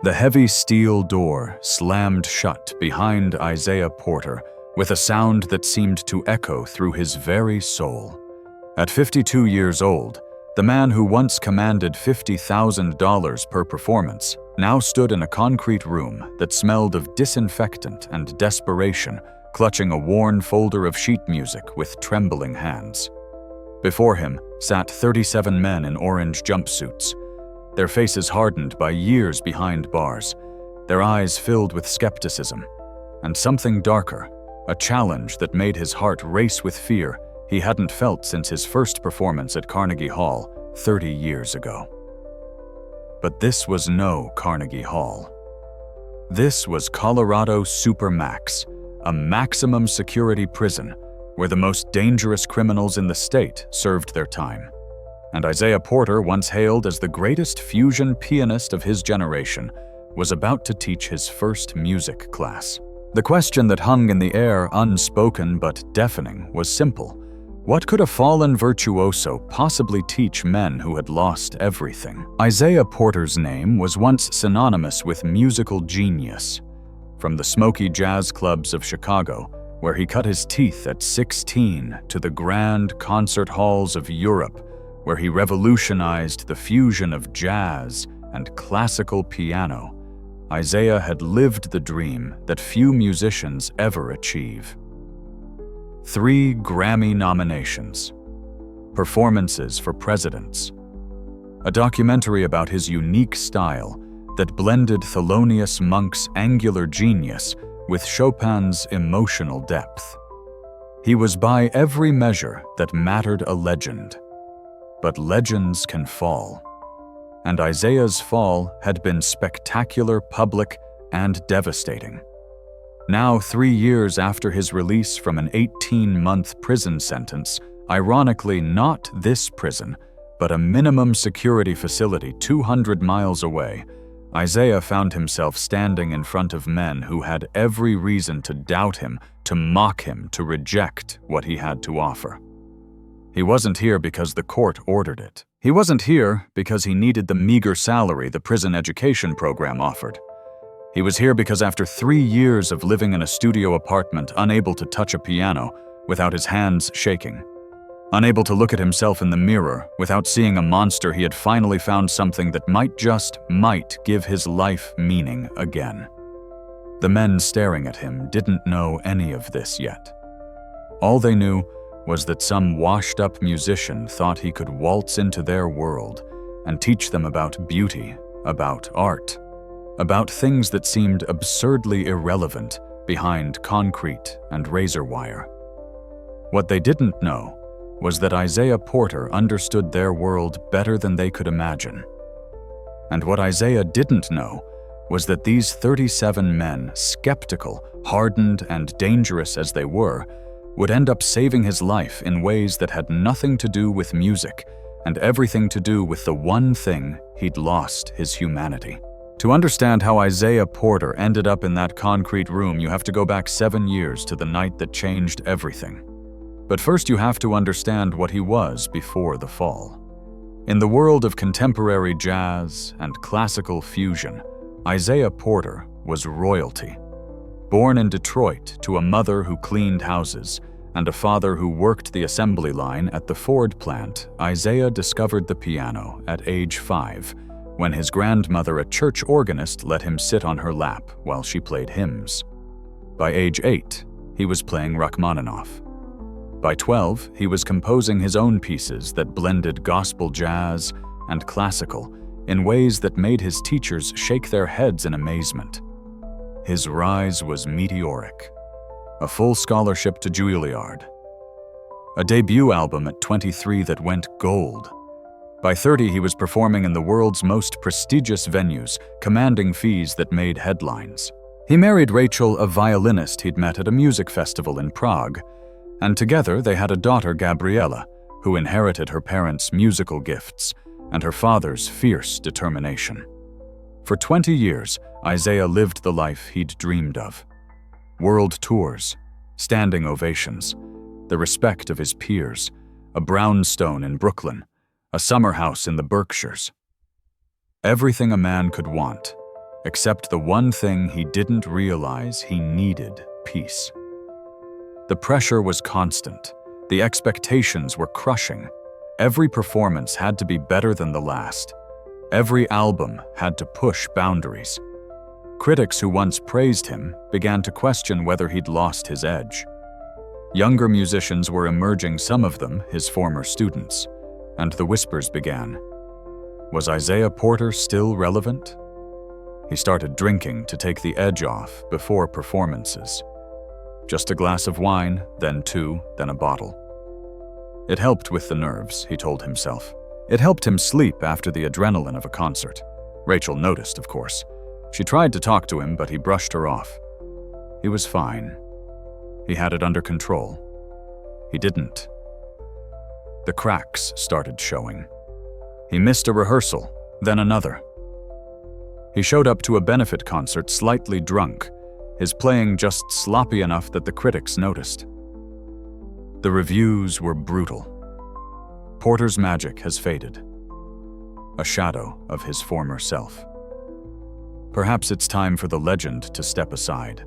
The heavy steel door slammed shut behind Isaiah Porter with a sound that seemed to echo through his very soul. At 52 years old, the man who once commanded $50,000 per performance now stood in a concrete room that smelled of disinfectant and desperation, clutching a worn folder of sheet music with trembling hands. Before him sat 37 men in orange jumpsuits, their faces hardened by years behind bars, their eyes filled with skepticism, and something darker, a challenge that made his heart race with fear he hadn't felt since his first performance at Carnegie Hall 30 years ago. But this was no Carnegie Hall. This was Colorado Supermax, a maximum security prison where the most dangerous criminals in the state served their time. And Isaiah Porter, once hailed as the greatest fusion pianist of his generation, was about to teach his first music class. The question that hung in the air, unspoken but deafening, was simple. What could a fallen virtuoso possibly teach men who had lost everything? Isaiah Porter's name was once synonymous with musical genius. From the smoky jazz clubs of Chicago, where he cut his teeth at 16, to the grand concert halls of Europe, where he revolutionized the fusion of jazz and classical piano, Isaiah had lived the dream that few musicians ever achieve. 3 Grammy nominations, performances for presidents, a documentary about his unique style that blended Thelonious Monk's angular genius with Chopin's emotional depth. He was by every measure that mattered a legend. But legends can fall. And Isaiah's fall had been spectacular, public, and devastating. Now, 3 years after his release from an 18-month prison sentence, ironically not this prison, but a minimum security facility 200 miles away, Isaiah found himself standing in front of men who had every reason to doubt him, to mock him, to reject what he had to offer. He wasn't here because the court ordered it. He wasn't here because he needed the meager salary the prison education program offered. He was here because after 3 years of living in a studio apartment, unable to touch a piano without his hands shaking, unable to look at himself in the mirror without seeing a monster, he had finally found something that might give his life meaning again. The men staring at him didn't know any of this yet. All they knew was that some washed-up musician thought he could waltz into their world and teach them about beauty, about art, about things that seemed absurdly irrelevant behind concrete and razor wire. What they didn't know was that Isaiah Porter understood their world better than they could imagine. And what Isaiah didn't know was that these 37 men, skeptical, hardened, and dangerous as they were, would end up saving his life in ways that had nothing to do with music and everything to do with the one thing he'd lost: his humanity. To understand how Isaiah Porter ended up in that concrete room, you have to go back 7 years to the night that changed everything. But first you have to understand what he was before the fall. In the world of contemporary jazz and classical fusion, Isaiah Porter was royalty. Born in Detroit to a mother who cleaned houses and a father who worked the assembly line at the Ford plant, Isaiah discovered the piano at age 5, when his grandmother, a church organist, let him sit on her lap while she played hymns. By age 8, he was playing Rachmaninoff. By 12, he was composing his own pieces that blended gospel jazz and classical in ways that made his teachers shake their heads in amazement. His rise was meteoric. A full scholarship to Juilliard. A debut album at 23 that went gold. By 30, he was performing in the world's most prestigious venues, commanding fees that made headlines. He married Rachel, a violinist he'd met at a music festival in Prague, and together they had a daughter, Gabriella, who inherited her parents' musical gifts and her father's fierce determination. For 20 years, Isaiah lived the life he'd dreamed of. World tours, standing ovations, the respect of his peers, a brownstone in Brooklyn, a summer house in the Berkshires. Everything a man could want, except the one thing he didn't realize: he needed peace. The pressure was constant. The expectations were crushing. Every performance had to be better than the last. Every album had to push boundaries. Critics who once praised him began to question whether he'd lost his edge. Younger musicians were emerging, some of them his former students, and the whispers began. Was Isaiah Porter still relevant? He started drinking to take the edge off before performances. Just a glass of wine, then two, then a bottle. It helped with the nerves, he told himself. It helped him sleep after the adrenaline of a concert. Rachel noticed, of course. She tried to talk to him, but he brushed her off. He was fine. He had it under control. He didn't. The cracks started showing. He missed a rehearsal, then another. He showed up to a benefit concert slightly drunk, his playing just sloppy enough that the critics noticed. The reviews were brutal. Porter's magic has faded. A shadow of his former self. Perhaps it's time for the legend to step aside.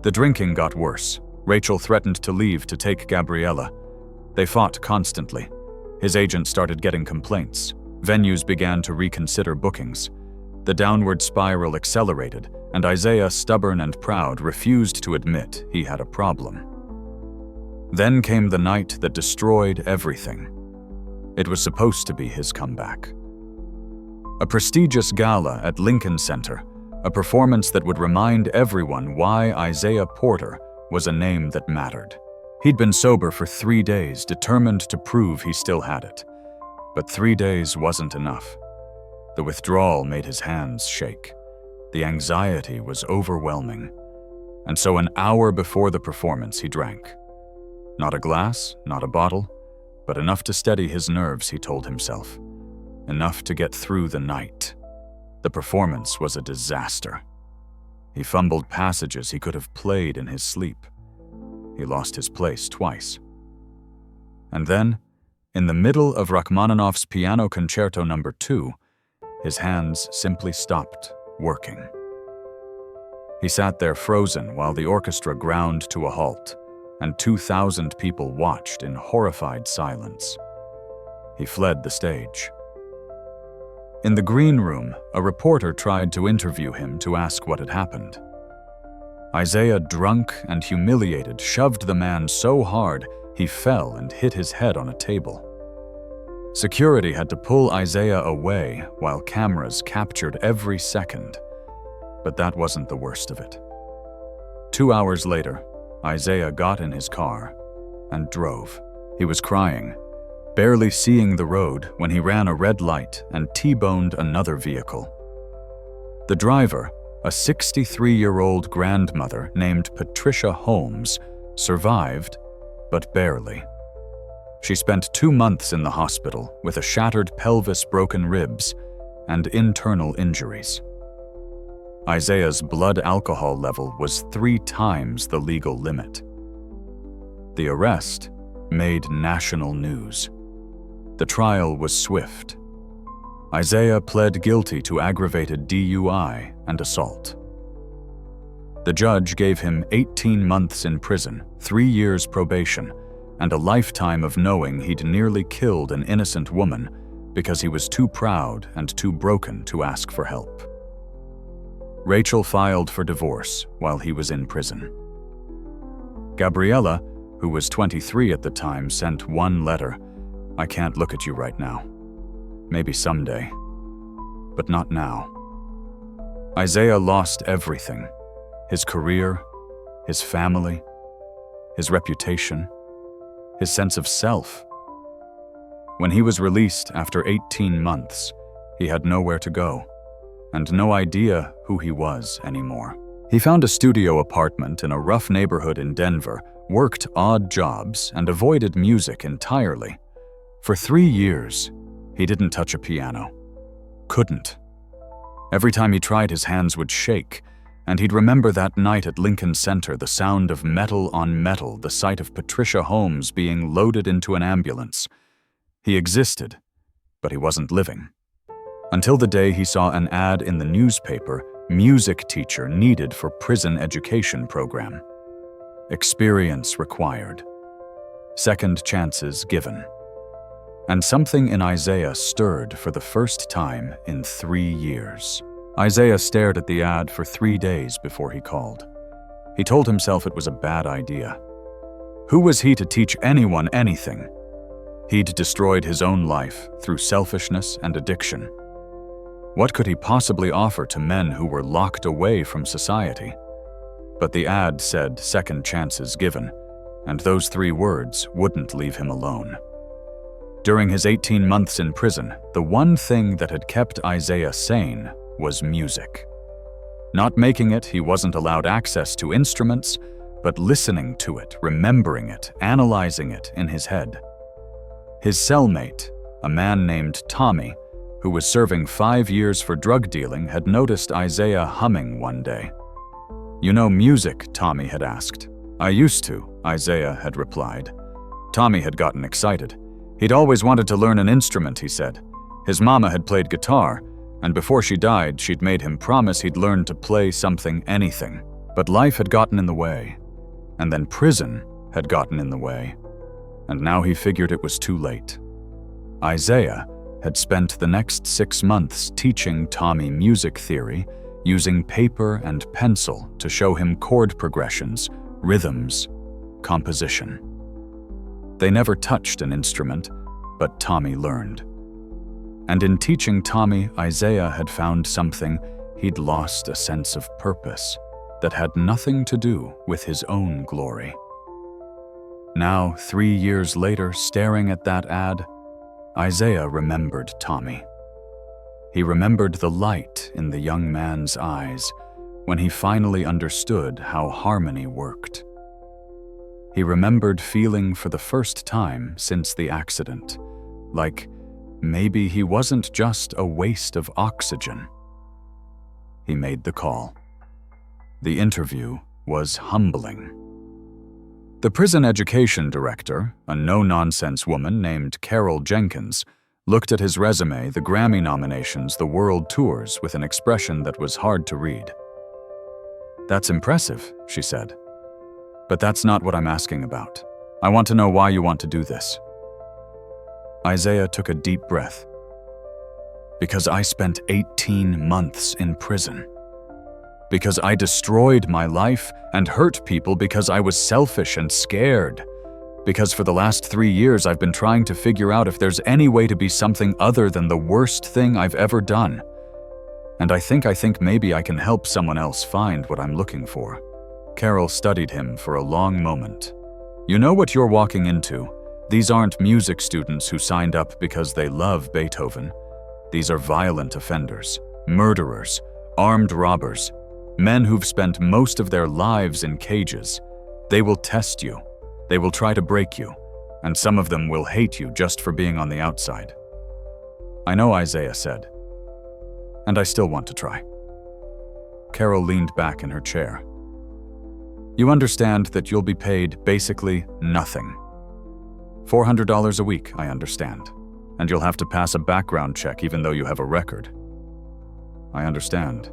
The drinking got worse. Rachel threatened to leave to take Gabriella. They fought constantly. His agent started getting complaints. Venues began to reconsider bookings. The downward spiral accelerated, and Isaiah, stubborn and proud, refused to admit he had a problem. Then came the night that destroyed everything. It was supposed to be his comeback. A prestigious gala at Lincoln Center, a performance that would remind everyone why Isaiah Porter was a name that mattered. He'd been sober for 3 days, determined to prove he still had it. But 3 days wasn't enough. The withdrawal made his hands shake. The anxiety was overwhelming. And so an hour before the performance, he drank. Not a glass, not a bottle, but enough to steady his nerves, he told himself. Enough to get through the night. The performance was a disaster. He fumbled passages he could have played in his sleep. He lost his place twice. And then, in the middle of Rachmaninoff's Piano Concerto No. 2, his hands simply stopped working. He sat there frozen while the orchestra ground to a halt, and 2,000 people watched in horrified silence. He fled the stage. In the green room, a reporter tried to interview him to ask what had happened. Isaiah, drunk and humiliated, shoved the man so hard he fell and hit his head on a table. Security had to pull Isaiah away while cameras captured every second. But that wasn't the worst of it. 2 hours later, Isaiah got in his car and drove. He was crying, barely seeing the road when he ran a red light and T-boned another vehicle. The driver, a 63-year-old grandmother named Patricia Holmes, survived, but barely. She spent 2 months in the hospital with a shattered pelvis, broken ribs, and internal injuries. Isaiah's blood alcohol level was 3 times the legal limit. The arrest made national news. The trial was swift. Isaiah pled guilty to aggravated DUI and assault. The judge gave him 18 months in prison, 3 years probation, and a lifetime of knowing he'd nearly killed an innocent woman because he was too proud and too broken to ask for help. Rachel filed for divorce while he was in prison. Gabriella, who was 23 at the time, sent one letter. I can't look at you right now. Maybe someday, but not now. Isaiah lost everything: his career, his family, his reputation, his sense of self. When he was released after 18 months, he had nowhere to go, and no idea who he was anymore. He found a studio apartment in a rough neighborhood in Denver, worked odd jobs, and avoided music entirely. For 3 years, he didn't touch a piano. Couldn't. Every time he tried, his hands would shake, and he'd remember that night at Lincoln Center, the sound of metal on metal, the sight of Patricia Holmes being loaded into an ambulance. He existed, but he wasn't living. Until the day he saw an ad in the newspaper, music teacher needed for prison education program. Experience required. Second chances given. And something in Isaiah stirred for the first time in 3 years. Isaiah stared at the ad for 3 days before he called. He told himself it was a bad idea. Who was he to teach anyone anything? He'd destroyed his own life through selfishness and addiction. What could he possibly offer to men who were locked away from society? But the ad said second chances given, and those 3 words wouldn't leave him alone. During his 18 months in prison, the one thing that had kept Isaiah sane was music. Not making it, he wasn't allowed access to instruments, but listening to it, remembering it, analyzing it in his head. His cellmate, a man named Tommy, who was serving 5 years for drug dealing, had noticed Isaiah humming one day. "You know music?" Tommy had asked. "I used to," Isaiah had replied. Tommy had gotten excited. He'd always wanted to learn an instrument, he said. His mama had played guitar, and before she died, she'd made him promise he'd learn to play anything. But life had gotten in the way, and then prison had gotten in the way, and now he figured it was too late. Isaiah had spent the next 6 months teaching Tommy music theory, using paper and pencil to show him chord progressions, rhythms, composition. They never touched an instrument, but Tommy learned. And in teaching Tommy, Isaiah had found something. He'd lost a sense of purpose that had nothing to do with his own glory. Now, 3 years later, staring at that ad, Isaiah remembered Tommy. He remembered the light in the young man's eyes when he finally understood how harmony worked. He remembered feeling for the first time since the accident, like maybe he wasn't just a waste of oxygen. He made the call. The interview was humbling. The prison education director, a no-nonsense woman named Carol Jenkins, looked at his resume, the Grammy nominations, the world tours, with an expression that was hard to read. "That's impressive," she said. "But that's not what I'm asking about. I want to know why you want to do this." Isaiah took a deep breath. "Because I spent 18 months in prison. Because I destroyed my life and hurt people because I was selfish and scared. Because for the last 3 years I've been trying to figure out if there's any way to be something other than the worst thing I've ever done. And I think maybe I can help someone else find what I'm looking for." Carol studied him for a long moment. "You know what you're walking into? These aren't music students who signed up because they love Beethoven. These are violent offenders, murderers, armed robbers, men who've spent most of their lives in cages. They will test you. They will try to break you, and some of them will hate you just for being on the outside." "I know," Isaiah said, "and I still want to try." Carol leaned back in her chair. "You understand that you'll be paid basically nothing. $400 a week, I understand, and you'll have to pass a background check even though you have a record." "I understand.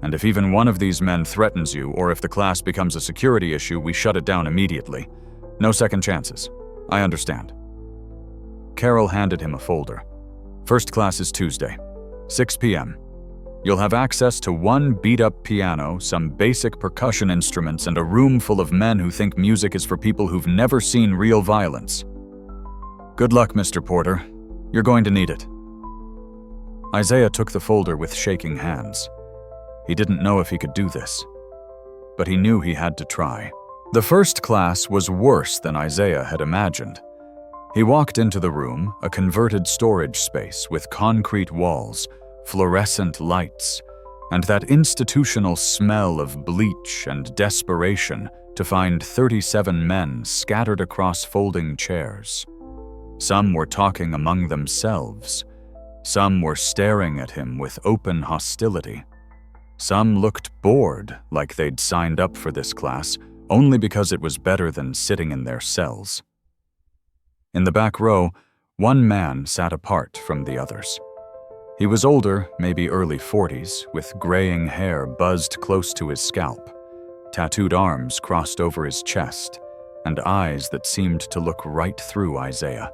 And if even one of these men threatens you, or if the class becomes a security issue, we shut it down immediately. No second chances. I understand." Carol handed him a folder. "First class is Tuesday, 6 p.m. You'll have access to one beat-up piano, some basic percussion instruments, and a room full of men who think music is for people who've never seen real violence. Good luck, Mr. Porter. You're going to need it." Isaiah took the folder with shaking hands. He didn't know if he could do this, but he knew he had to try. The first class was worse than Isaiah had imagined. He walked into the room, a converted storage space with concrete walls, fluorescent lights, and that institutional smell of bleach and desperation to find 37 men scattered across folding chairs. Some were talking among themselves. Some were staring at him with open hostility. Some looked bored, like they'd signed up for this class only because it was better than sitting in their cells. In the back row, one man sat apart from the others. He was older, maybe early 40s, with graying hair buzzed close to his scalp, tattooed arms crossed over his chest, and eyes that seemed to look right through Isaiah.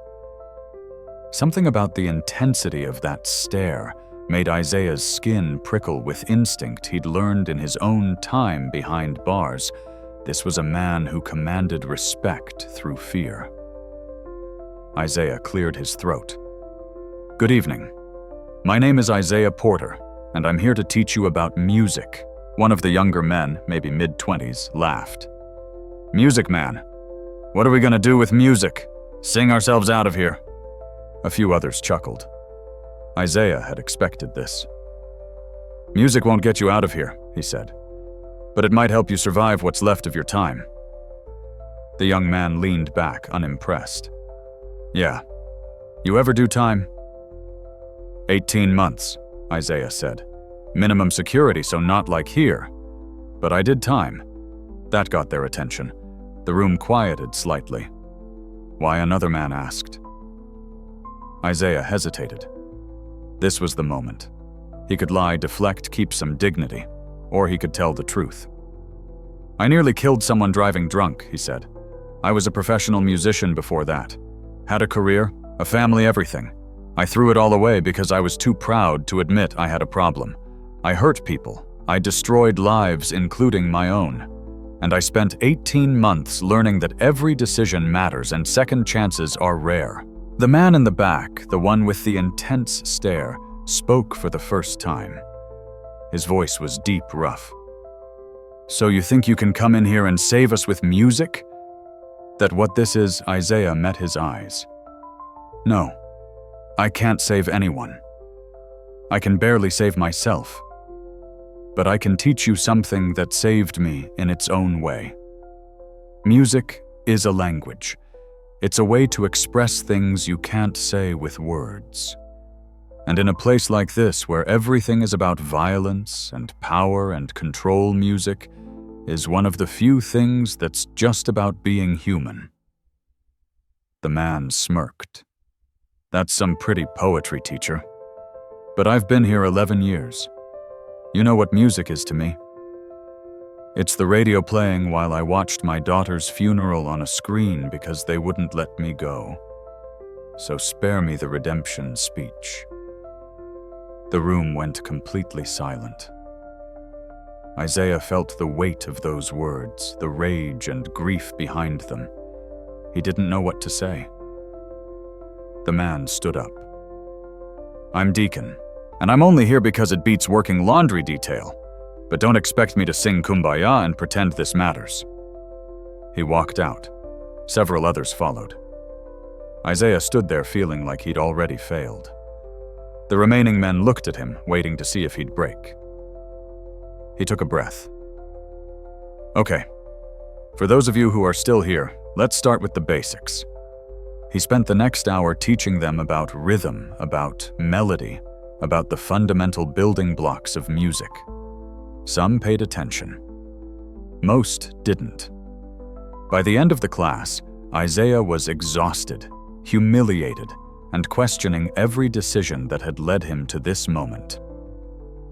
Something about the intensity of that stare made Isaiah's skin prickle with instinct he'd learned in his own time behind bars. This was a man who commanded respect through fear. Isaiah cleared his throat. "Good evening. My name is Isaiah Porter, and I'm here to teach you about music." One of the younger men, maybe mid-20s, laughed. "Music, man. What are we gonna do with music? Sing ourselves out of here." A few others chuckled. Isaiah had expected this. "Music won't get you out of here," he said, "but it might help you survive what's left of your time." The young man leaned back, unimpressed. "Yeah. You ever do time?" 18 months, Isaiah said. "Minimum security, so not like here. But I did time." That got their attention. The room quieted slightly. "Why?" another man asked. Isaiah hesitated. This was the moment. He could lie, deflect, keep some dignity, or he could tell the truth. "I nearly killed someone driving drunk," he said. "I was a professional musician before that. Had a career, a family, everything. I threw it all away because I was too proud to admit I had a problem. I hurt people. I destroyed lives, including my own. And I spent 18 months learning that every decision matters and second chances are rare." The man in the back, the one with the intense stare, spoke for the first time. His voice was deep, rough. "So you think you can come in here and save us with music?" That what this is, Isaiah met his eyes. "No, I can't save anyone. I can barely save myself. But I can teach you something that saved me in its own way. Music is a language. It's a way to express things you can't say with words. And in a place like this, where everything is about violence and power and control, music is one of the few things that's just about being human." The man smirked. "That's some pretty poetry, teacher. But I've been here 11 years. You know what music is to me. It's the radio playing while I watched my daughter's funeral on a screen because they wouldn't let me go. So spare me the redemption speech." The room went completely silent. Isaiah felt the weight of those words, the rage and grief behind them. He didn't know what to say. The man stood up. "I'm Deacon, and I'm only here because it beats working laundry detail. But don't expect me to sing Kumbaya and pretend this matters." He walked out. Several others followed. Isaiah stood there feeling like he'd already failed. The remaining men looked at him, waiting to see if he'd break. He took a breath. "Okay, for those of you who are still here, let's start with the basics." He spent the next hour teaching them about rhythm, about melody, about the fundamental building blocks of music. Some paid attention. Most didn't. By the end of the class, Isaiah was exhausted, humiliated, and questioning every decision that had led him to this moment.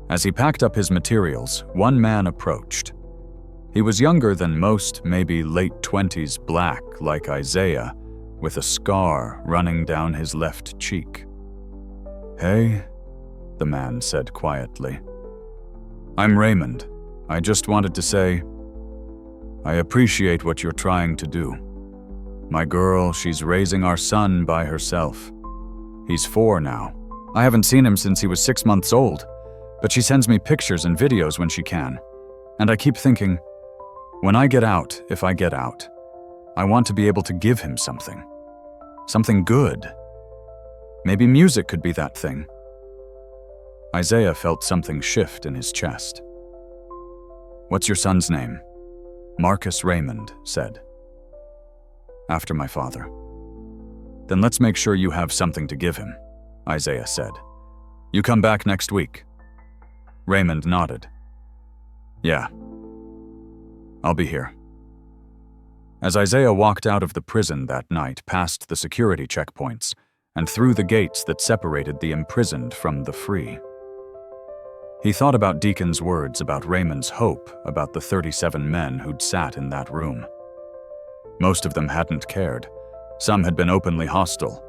As he packed up his materials, one man approached. He was younger than most, maybe late 20s, black like Isaiah, with a scar running down his left cheek. "Hey," the man said quietly. "I'm Raymond. I just wanted to say, I appreciate what you're trying to do. My girl, she's raising our son by herself. He's 4 now. I haven't seen him since he was 6 months old, but she sends me pictures and videos when she can. And I keep thinking, when I get out, if I get out, I want to be able to give him something. Something good. Maybe music could be that thing." Isaiah felt something shift in his chest. "What's your son's name?" "Marcus Raymond," said. "After my father." "Then let's make sure you have something to give him," Isaiah said. "You come back next week." Raymond nodded. "Yeah. I'll be here." As Isaiah walked out of the prison that night past the security checkpoints, and through the gates that separated the imprisoned from the free. He thought about Deacon's words about Raymond's hope about the 37 men who'd sat in that room. Most of them hadn't cared. Some had been openly hostile,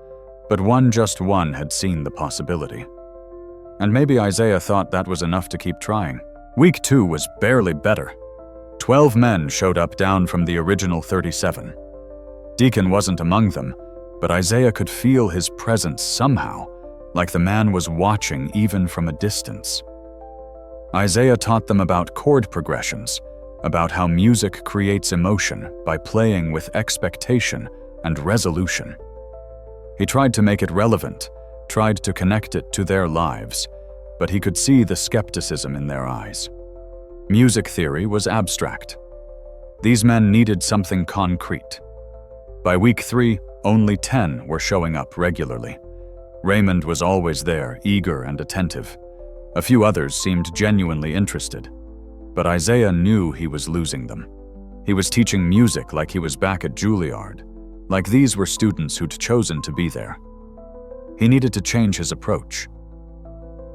but just one had seen the possibility. And maybe Isaiah thought that was enough to keep trying. Week 2 was barely better. 12 men showed up down from the original 37. Deacon wasn't among them, but Isaiah could feel his presence somehow, like the man was watching even from a distance. Isaiah taught them about chord progressions, about how music creates emotion by playing with expectation and resolution. He tried to make it relevant, tried to connect it to their lives, but he could see the skepticism in their eyes. Music theory was abstract. These men needed something concrete. By week 3, only 10 were showing up regularly. Raymond was always there, eager and attentive. A few others seemed genuinely interested. But Isaiah knew he was losing them. He was teaching music like he was back at Juilliard, like these were students who'd chosen to be there. He needed to change his approach.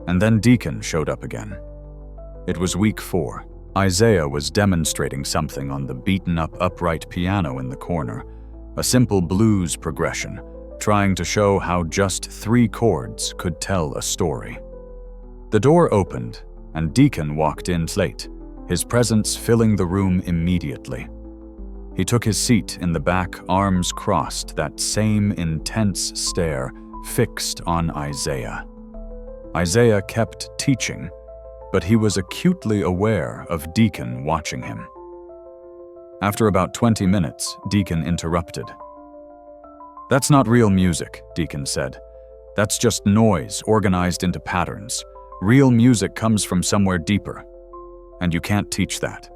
And then Deacon showed up again. It was week 4. Isaiah was demonstrating something on the beaten-up upright piano in the corner, a simple blues progression, trying to show how just 3 chords could tell a story. The door opened, and Deacon walked in late, his presence filling the room immediately. He took his seat in the back, arms crossed, that same intense stare fixed on Isaiah. Isaiah kept teaching, but he was acutely aware of Deacon watching him. After about 20 minutes, Deacon interrupted. "That's not real music," Deacon said. "That's just noise organized into patterns. Real music comes from somewhere deeper, and you can't teach that."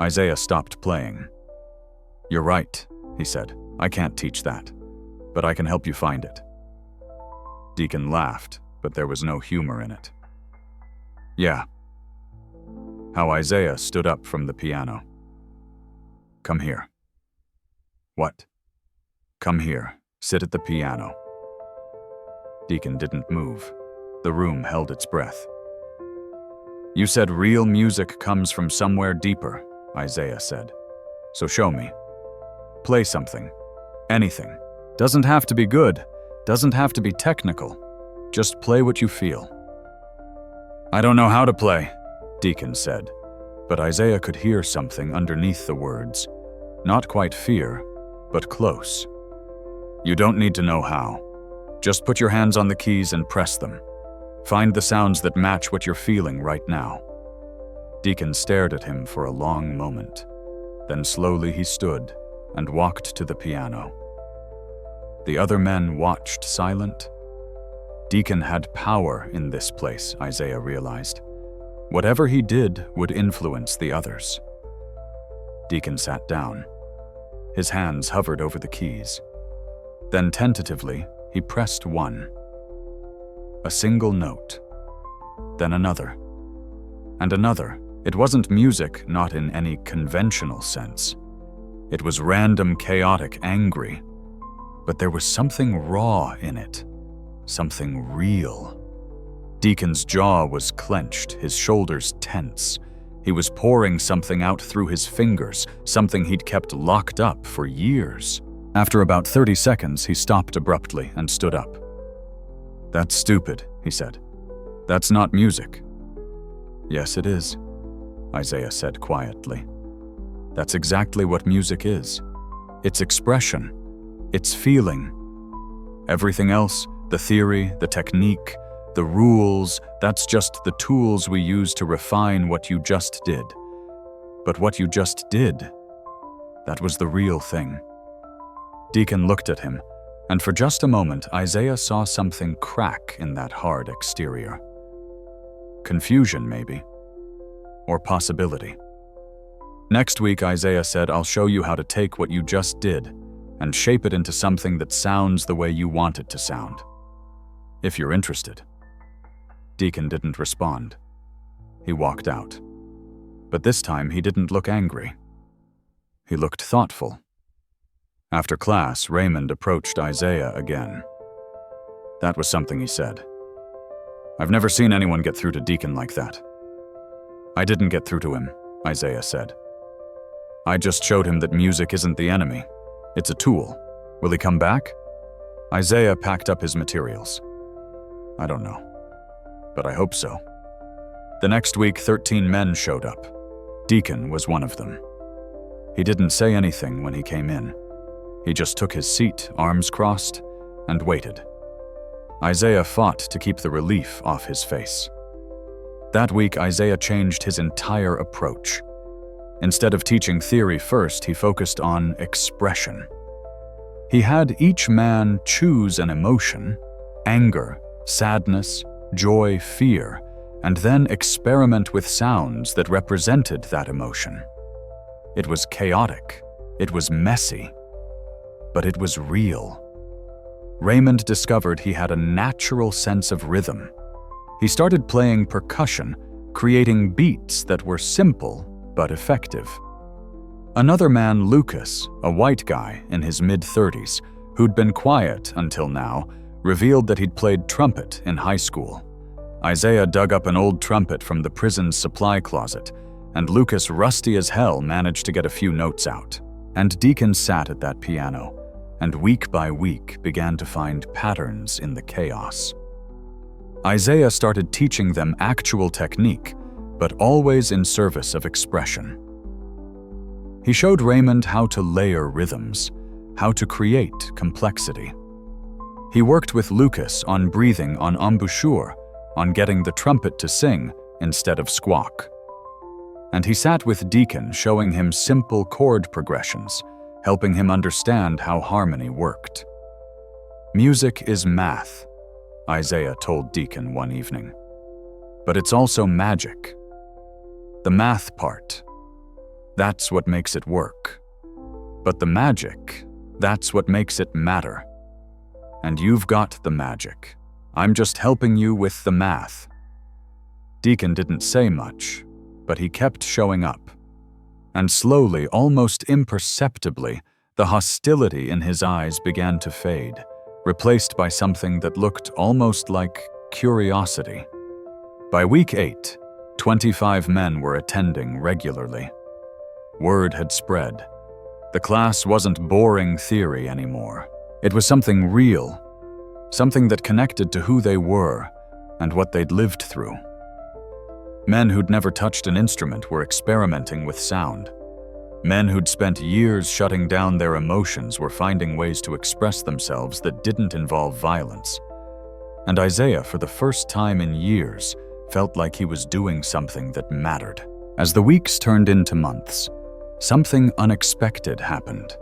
Isaiah stopped playing. "You're right," he said. "I can't teach that, but I can help you find it." Deacon laughed, but there was no humor in it. "Yeah." How Isaiah stood up from the piano. "Come here." "What?" "Come here. Sit at the piano." Deacon didn't move. The room held its breath. "You said real music comes from somewhere deeper," Isaiah said. "So show me. Play something. Anything. Doesn't have to be good. Doesn't have to be technical. Just play what you feel." "I don't know how to play," Deacon said, but Isaiah could hear something underneath the words. Not quite fear, but close. "You don't need to know how. Just put your hands on the keys and press them. Find the sounds that match what you're feeling right now." Deacon stared at him for a long moment. Then slowly he stood and walked to the piano. The other men watched silent. Deacon had power in this place, Isaiah realized. Whatever he did would influence the others. Deacon sat down. His hands hovered over the keys. Then tentatively, he pressed one. A single note. Then another. And another. It wasn't music, not in any conventional sense. It was random, chaotic, angry. But there was something raw in it. Something real. Deacon's jaw was clenched, his shoulders tense. He was pouring something out through his fingers, something he'd kept locked up for years. After about 30 seconds, he stopped abruptly and stood up. "That's stupid," he said. "That's not music." "Yes, it is," Isaiah said quietly. "That's exactly what music is. It's expression. It's feeling. Everything else, the theory, the technique, the rules, that's just the tools we use to refine what you just did. But what you just did, that was the real thing." Deacon looked at him, and for just a moment, Isaiah saw something crack in that hard exterior. Confusion, maybe. Or possibility. "Next week," Isaiah said, "I'll show you how to take what you just did and shape it into something that sounds the way you want it to sound. If you're interested." Deacon didn't respond. He walked out. But this time he didn't look angry. He looked thoughtful. After class, Raymond approached Isaiah again. That was something he said. "I've never seen anyone get through to Deacon like that." "I didn't get through to him," Isaiah said. "I just showed him that music isn't the enemy. It's a tool. Will he come back?" Isaiah packed up his materials. "I don't know, but I hope so." The next week, 13 men showed up. Deacon was one of them. He didn't say anything when he came in. He just took his seat, arms crossed, and waited. Isaiah fought to keep the relief off his face. That week, Isaiah changed his entire approach. Instead of teaching theory first, he focused on expression. He had each man choose an emotion, anger, sadness, joy, fear, and then experiment with sounds that represented that emotion. It was chaotic, it was messy, but it was real. Raymond discovered he had a natural sense of rhythm. He started playing percussion, creating beats that were simple but effective. Another man, Lucas, a white guy in his mid-30s, who'd been quiet until now, revealed that he'd played trumpet in high school. Isaiah dug up an old trumpet from the prison's supply closet, and Lucas, rusty as hell, managed to get a few notes out. And Deacon sat at that piano, and week by week began to find patterns in the chaos. Isaiah started teaching them actual technique, but always in service of expression. He showed Raymond how to layer rhythms, how to create complexity. He worked with Lucas on breathing on embouchure, on getting the trumpet to sing instead of squawk. And he sat with Deacon, showing him simple chord progressions, helping him understand how harmony worked. "Music is math," Isaiah told Deacon one evening. "But it's also magic. The math part, that's what makes it work. But the magic, that's what makes it matter. And you've got the magic. I'm just helping you with the math." Deacon didn't say much, but he kept showing up. And slowly, almost imperceptibly, the hostility in his eyes began to fade, replaced by something that looked almost like curiosity. By week 8, 25 men were attending regularly. Word had spread. The class wasn't boring theory anymore. It was something real, something that connected to who they were and what they'd lived through. Men who'd never touched an instrument were experimenting with sound. Men who'd spent years shutting down their emotions were finding ways to express themselves that didn't involve violence. And Isaiah, for the first time in years, felt like he was doing something that mattered. As the weeks turned into months, something unexpected happened.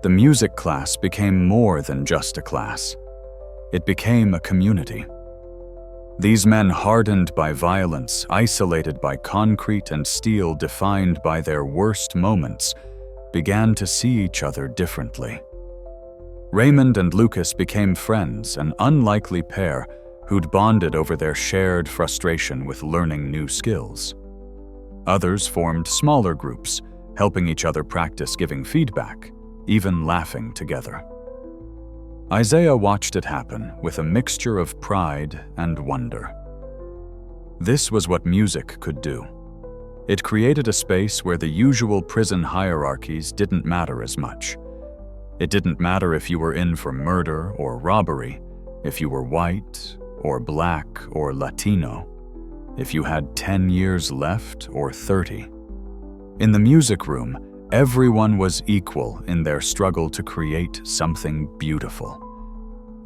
The music class became more than just a class. It became a community. These men, hardened by violence, isolated by concrete and steel, defined by their worst moments, began to see each other differently. Raymond and Lucas became friends, an unlikely pair who'd bonded over their shared frustration with learning new skills. Others formed smaller groups, helping each other practice giving feedback, even laughing together. Isaiah watched it happen with a mixture of pride and wonder. This was what music could do. It created a space where the usual prison hierarchies didn't matter as much. It didn't matter if you were in for murder or robbery, if you were white or black or Latino, if you had 10 years left or 30. In the music room, everyone was equal in their struggle to create something beautiful.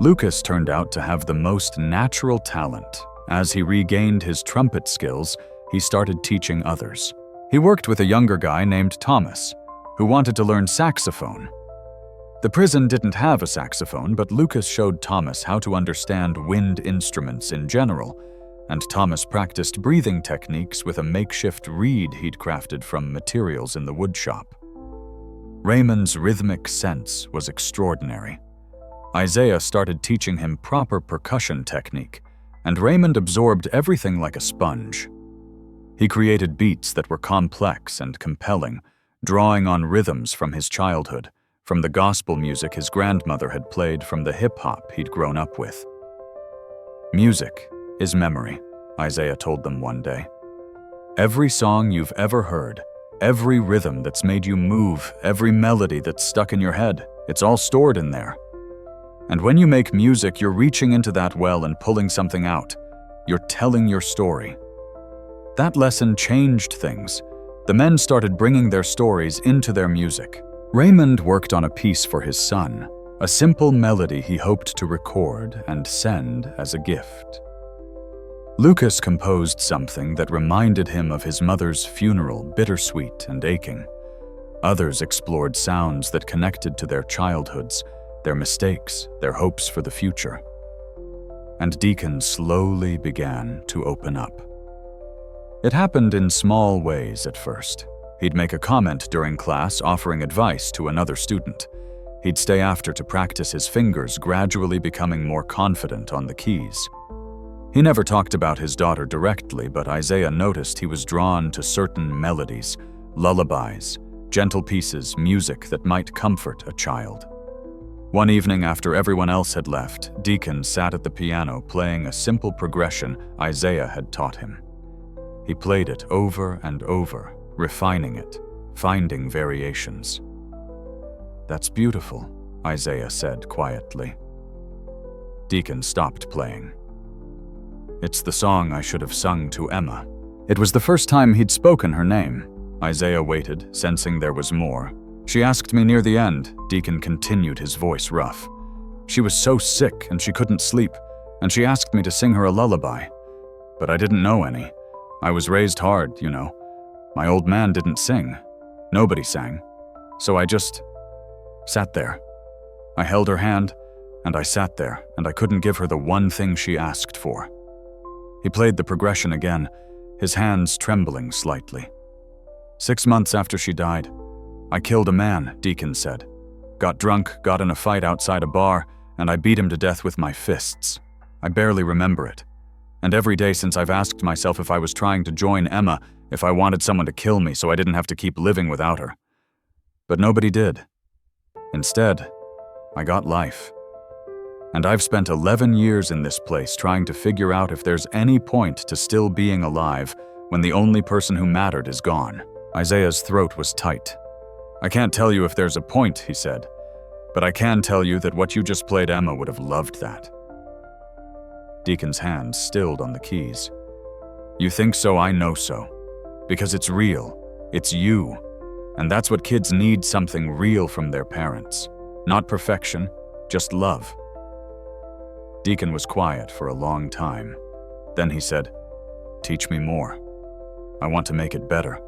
Lucas turned out to have the most natural talent. As he regained his trumpet skills, he started teaching others. He worked with a younger guy named Thomas, who wanted to learn saxophone. The prison didn't have a saxophone, but Lucas showed Thomas how to understand wind instruments in general, and Thomas practiced breathing techniques with a makeshift reed he'd crafted from materials in the woodshop. Raymond's rhythmic sense was extraordinary. Isaiah started teaching him proper percussion technique, and Raymond absorbed everything like a sponge. He created beats that were complex and compelling, drawing on rhythms from his childhood, from the gospel music his grandmother had played, from the hip-hop he'd grown up with. "Music is memory," Isaiah told them one day. "Every song you've ever heard, every rhythm that's made you move, every melody that's stuck in your head, it's all stored in there. And when you make music, you're reaching into that well and pulling something out. You're telling your story." That lesson changed things. The men started bringing their stories into their music. Raymond worked on a piece for his son, a simple melody he hoped to record and send as a gift. Lucas composed something that reminded him of his mother's funeral, bittersweet and aching. Others explored sounds that connected to their childhoods, their mistakes, their hopes for the future. And Deacon slowly began to open up. It happened in small ways at first. He'd make a comment during class offering advice to another student. He'd stay after to practice his fingers, gradually becoming more confident on the keys. He never talked about his daughter directly, but Isaiah noticed he was drawn to certain melodies, lullabies, gentle pieces, music that might comfort a child. One evening after everyone else had left, Deacon sat at the piano playing a simple progression Isaiah had taught him. He played it over and over, refining it, finding variations. "That's beautiful," Isaiah said quietly. Deacon stopped playing. "It's the song I should have sung to Emma." It was the first time he'd spoken her name. Isaiah waited, sensing there was more. "She asked me near the end," Deacon continued, his voice rough. "She was so sick and she couldn't sleep, and she asked me to sing her a lullaby. But I didn't know any. I was raised hard, you know. My old man didn't sing. Nobody sang. So I just sat there. I held her hand, and I sat there, and I couldn't give her the one thing she asked for." He played the progression again, his hands trembling slightly. "6 months after she died, I killed a man," Deacon said. "Got drunk, got in a fight outside a bar, and I beat him to death with my fists. I barely remember it. And every day since I've asked myself if I was trying to join Emma, if I wanted someone to kill me so I didn't have to keep living without her. But nobody did. Instead, I got life. And I've spent 11 years in this place trying to figure out if there's any point to still being alive when the only person who mattered is gone." Isaiah's throat was tight. "I can't tell you if there's a point," he said, "but I can tell you that what you just played, Emma would have loved that." Deacon's hands stilled on the keys. "You think so, I know so. Because it's real. It's you. And that's what kids need, something real from their parents. Not perfection, just love." Deacon was quiet for a long time. Then he said, "Teach me more. I want to make it better.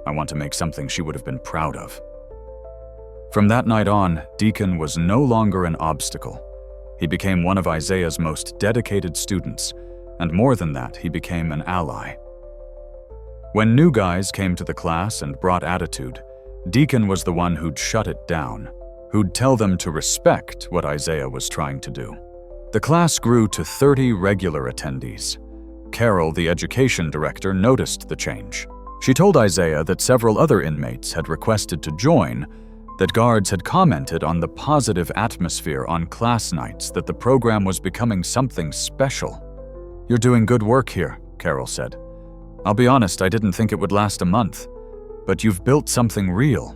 I want to make something she would have been proud of." From that night on, Deacon was no longer an obstacle. He became one of Isaiah's most dedicated students, and more than that, he became an ally. When new guys came to the class and brought attitude, Deacon was the one who'd shut it down, who'd tell them to respect what Isaiah was trying to do. The class grew to 30 regular attendees. Carol, the education director, noticed the change. She told Isaiah that several other inmates had requested to join, that guards had commented on the positive atmosphere on class nights, that the program was becoming something special. "You're doing good work here," Carol said. "I'll be honest, I didn't think it would last a month. But you've built something real."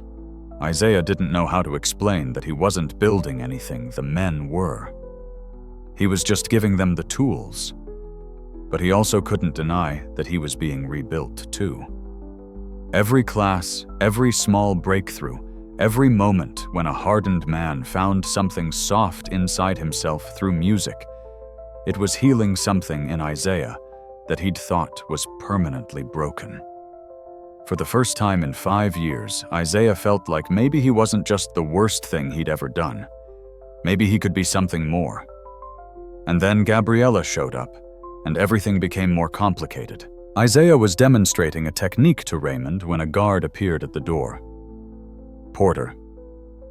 Isaiah didn't know how to explain that he wasn't building anything, the men were. He was just giving them the tools. But he also couldn't deny that he was being rebuilt too. Every class, every small breakthrough, every moment when a hardened man found something soft inside himself through music, it was healing something in Isaiah that he'd thought was permanently broken. For the first time in 5 years, Isaiah felt like maybe he wasn't just the worst thing he'd ever done. Maybe he could be something more. And then Gabriella showed up, and everything became more complicated. Isaiah was demonstrating a technique to Raymond when a guard appeared at the door. "Porter,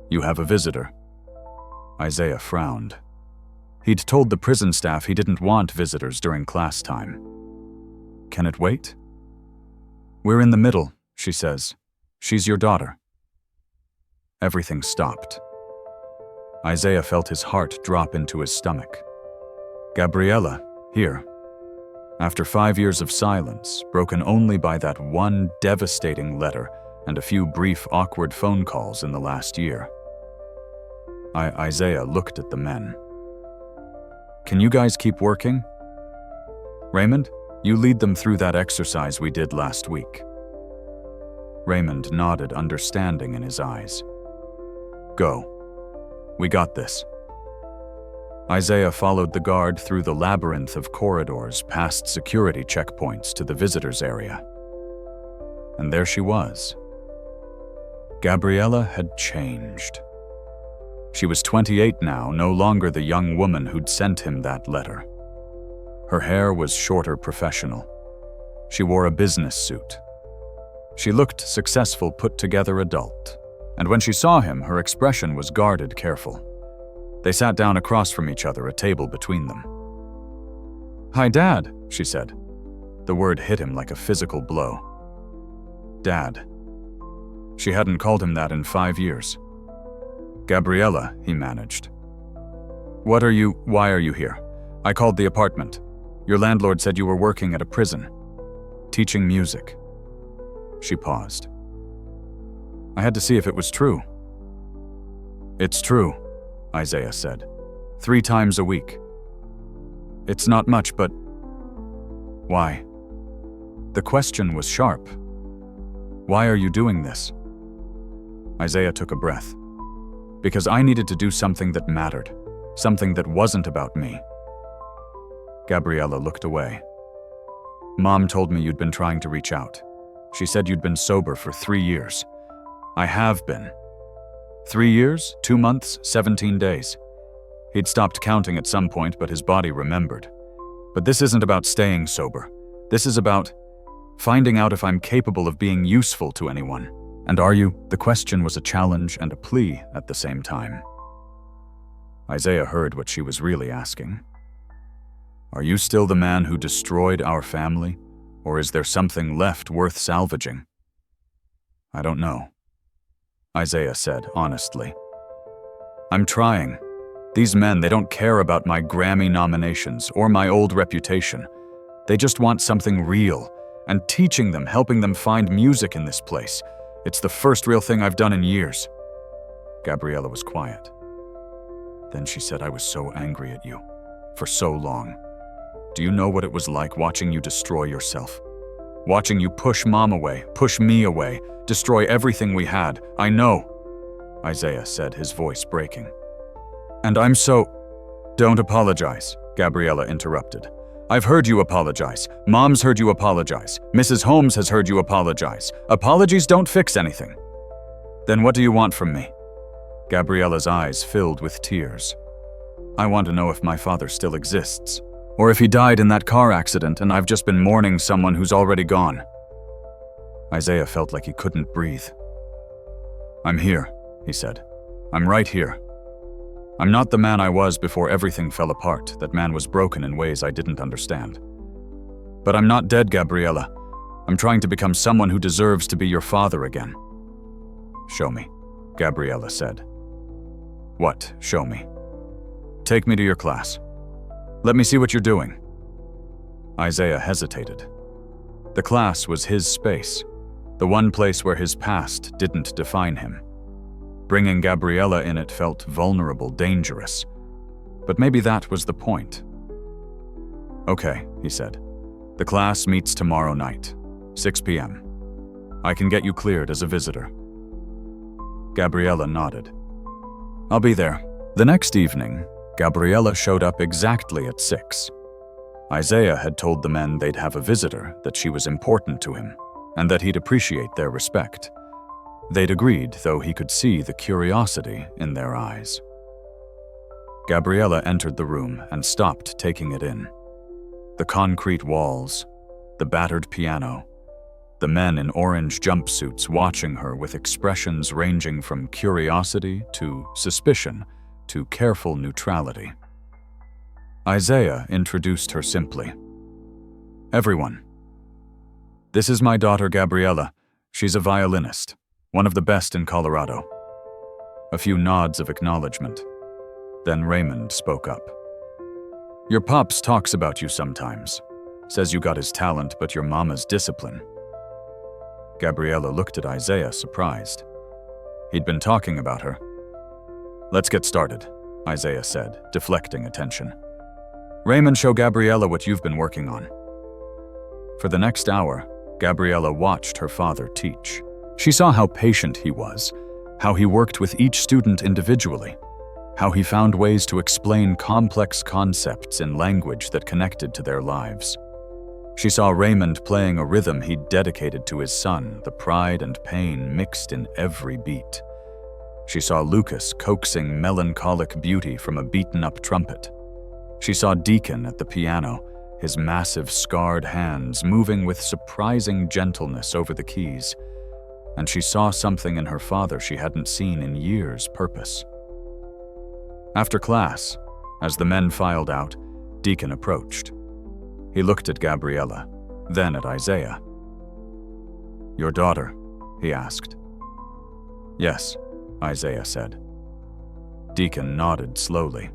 you have a visitor." Isaiah frowned. He'd told the prison staff he didn't want visitors during class time. "Can it wait?" "We're in the middle," she says. "She's your daughter." Everything stopped. Isaiah felt his heart drop into his stomach. Gabriella, here. After 5 years of silence, broken only by that one devastating letter and a few brief, awkward phone calls in the last year. Isaiah looked at the men. Can you guys keep working? Raymond, you lead them through that exercise we did last week. Raymond nodded, understanding in his eyes. Go. We got this. Isaiah followed the guard through the labyrinth of corridors past security checkpoints to the visitors area. And there she was. Gabriella had changed. She was 28 now, no longer the young woman who'd sent him that letter. Her hair was shorter, professional. She wore a business suit. She looked successful, put-together adult. And when she saw him, her expression was guarded, careful. They sat down across from each other, a table between them. Hi, Dad, she said. The word hit him like a physical blow. Dad. She hadn't called him that in 5 years. Gabriella, he managed. Why are you here? I called the apartment. Your landlord said you were working at a prison, teaching music. She paused. I had to see if it was true. It's true, Isaiah said. 3 times a week. It's not much, but why? The question was sharp. Why are you doing this? Isaiah took a breath. Because I needed to do something that mattered, something that wasn't about me. Gabriella looked away. Mom told me you'd been trying to reach out. She said you'd been sober for 3 years. I have been. 3 years, 2 months, 17 days. He'd stopped counting at some point, but his body remembered. But this isn't about staying sober. This is about finding out if I'm capable of being useful to anyone. And are you? The question was a challenge and a plea at the same time. Isaiah heard what she was really asking. Are you still the man who destroyed our family? Or is there something left worth salvaging? I don't know, Isaiah said honestly. I'm trying. These men, they don't care about my Grammy nominations or my old reputation. They just want something real, and teaching them, helping them find music in this place. It's the first real thing I've done in years. Gabriella was quiet. Then she said, I was so angry at you, for so long. Do you know what it was like watching you destroy yourself? Watching you push Mom away, push me away, destroy everything we had. I know, Isaiah said, his voice breaking. And I'm so... Don't apologize, Gabriella interrupted. I've heard you apologize. Mom's heard you apologize. Mrs. Holmes has heard you apologize. Apologies don't fix anything. Then what do you want from me? Gabriella's eyes filled with tears. I want to know if my father still exists, or if he died in that car accident and I've just been mourning someone who's already gone. Isaiah felt like he couldn't breathe. I'm here, he said. I'm right here. I'm not the man I was before everything fell apart. That man was broken in ways I didn't understand. But I'm not dead, Gabriella. I'm trying to become someone who deserves to be your father again. Show me, Gabriella said. What, show me? Take me to your class. Let me see what you're doing. Isaiah hesitated. The class was his space, the one place where his past didn't define him. Bringing Gabriella in it felt vulnerable, dangerous. But maybe that was the point. Okay, he said. The class meets tomorrow night, 6 p.m. I can get you cleared as a visitor. Gabriella nodded. I'll be there. The next evening, Gabriella showed up exactly at 6. Isaiah had told the men they'd have a visitor, that she was important to him, and that he'd appreciate their respect. They'd agreed, though he could see the curiosity in their eyes. Gabriella entered the room and stopped taking it in. The concrete walls, the battered piano, the men in orange jumpsuits watching her with expressions ranging from curiosity to suspicion to careful neutrality. Isaiah introduced her simply. Everyone. This is my daughter Gabriella. She's a violinist. One of the best in Colorado. A few nods of acknowledgement. Then Raymond spoke up. Your pops talks about you sometimes. Says you got his talent, but your mama's discipline. Gabriella looked at Isaiah, surprised. He'd been talking about her. Let's get started, Isaiah said, deflecting attention. Raymond, show Gabriella what you've been working on. For the next hour, Gabriella watched her father teach. She saw how patient he was, how he worked with each student individually, how he found ways to explain complex concepts in language that connected to their lives. She saw Raymond playing a rhythm he'd dedicated to his son, the pride and pain mixed in every beat. She saw Lucas coaxing melancholic beauty from a beaten-up trumpet. She saw Deacon at the piano, his massive scarred hands moving with surprising gentleness over the keys. And she saw something in her father she hadn't seen in years: purpose. After class, as the men filed out, Deacon approached. He looked at Gabriella, then at Isaiah. Your daughter? He asked. Yes, Isaiah said. Deacon nodded slowly.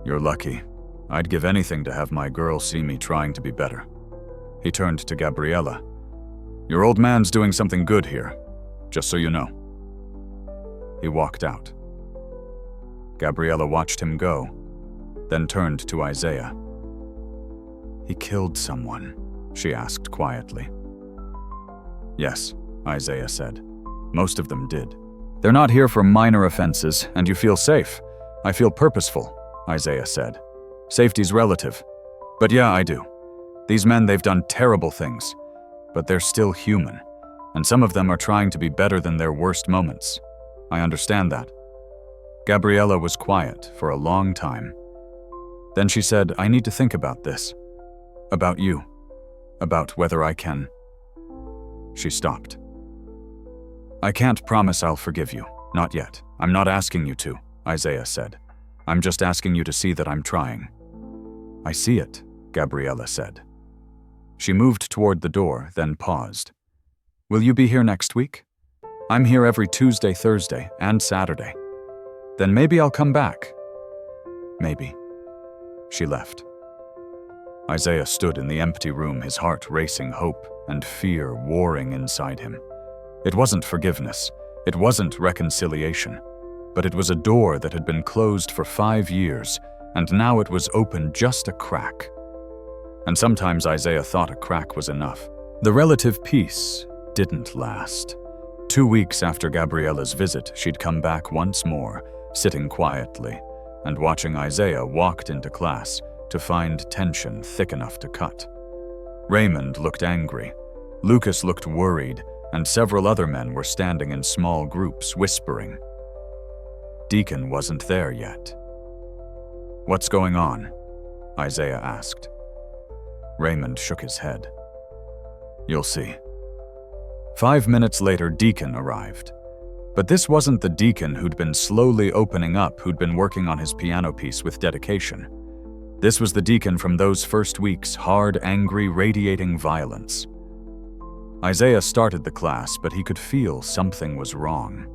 You're lucky. I'd give anything to have my girl see me trying to be better. He turned to Gabriella. Your old man's doing something good here, just so you know. He walked out. Gabriella watched him go, then turned to Isaiah. He killed someone, she asked quietly. Yes, Isaiah said. Most of them did. They're not here for minor offenses, and you feel safe. I feel purposeful, Isaiah said. Safety's relative. But yeah, I do. These men, they've done terrible things, but they're still human, and some of them are trying to be better than their worst moments. I understand that. Gabriella was quiet for a long time. Then she said, I need to think about this. About you. About whether I can. She stopped. I can't promise I'll forgive you. Not yet. I'm not asking you to, Isaiah said. I'm just asking you to see that I'm trying. I see it, Gabriella said. She moved toward the door, then paused. Will you be here next week? I'm here every Tuesday, Thursday, and Saturday. Then maybe I'll come back. Maybe. She left. Isaiah stood in the empty room, his heart racing, hope and fear warring inside him. It wasn't forgiveness. It wasn't reconciliation. But it was a door that had been closed for 5 years, and now it was open just a crack. And sometimes Isaiah thought a crack was enough. The relative peace didn't last. 2 weeks after Gabriella's visit, she'd come back once more, sitting quietly, and watching Isaiah walked into class to find tension thick enough to cut. Raymond looked angry. Lucas looked worried, and several other men were standing in small groups, whispering. Deacon wasn't there yet. What's going on? Isaiah asked. Raymond shook his head. You'll see. 5 minutes later, Deacon arrived. But this wasn't the Deacon who'd been slowly opening up, who'd been working on his piano piece with dedication. This was the Deacon from those first weeks, hard, angry, radiating violence. Isaiah started the class, but he could feel something was wrong.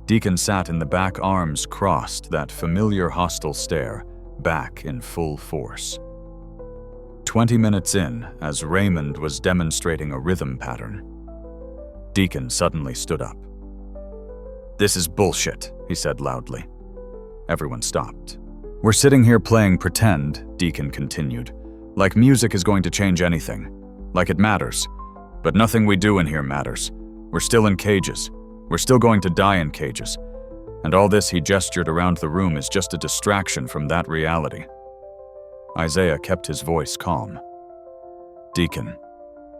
Deacon sat in the back, arms crossed, that familiar hostile stare, back in full force. 20 minutes in, as Raymond was demonstrating a rhythm pattern, Deacon suddenly stood up. This is bullshit, he said loudly. Everyone stopped. We're sitting here playing pretend, Deacon continued, like music is going to change anything, like it matters. But nothing we do in here matters. We're still in cages. We're still going to die in cages. And all this, he gestured around the room, is just a distraction from that reality. Isaiah kept his voice calm. Deacon,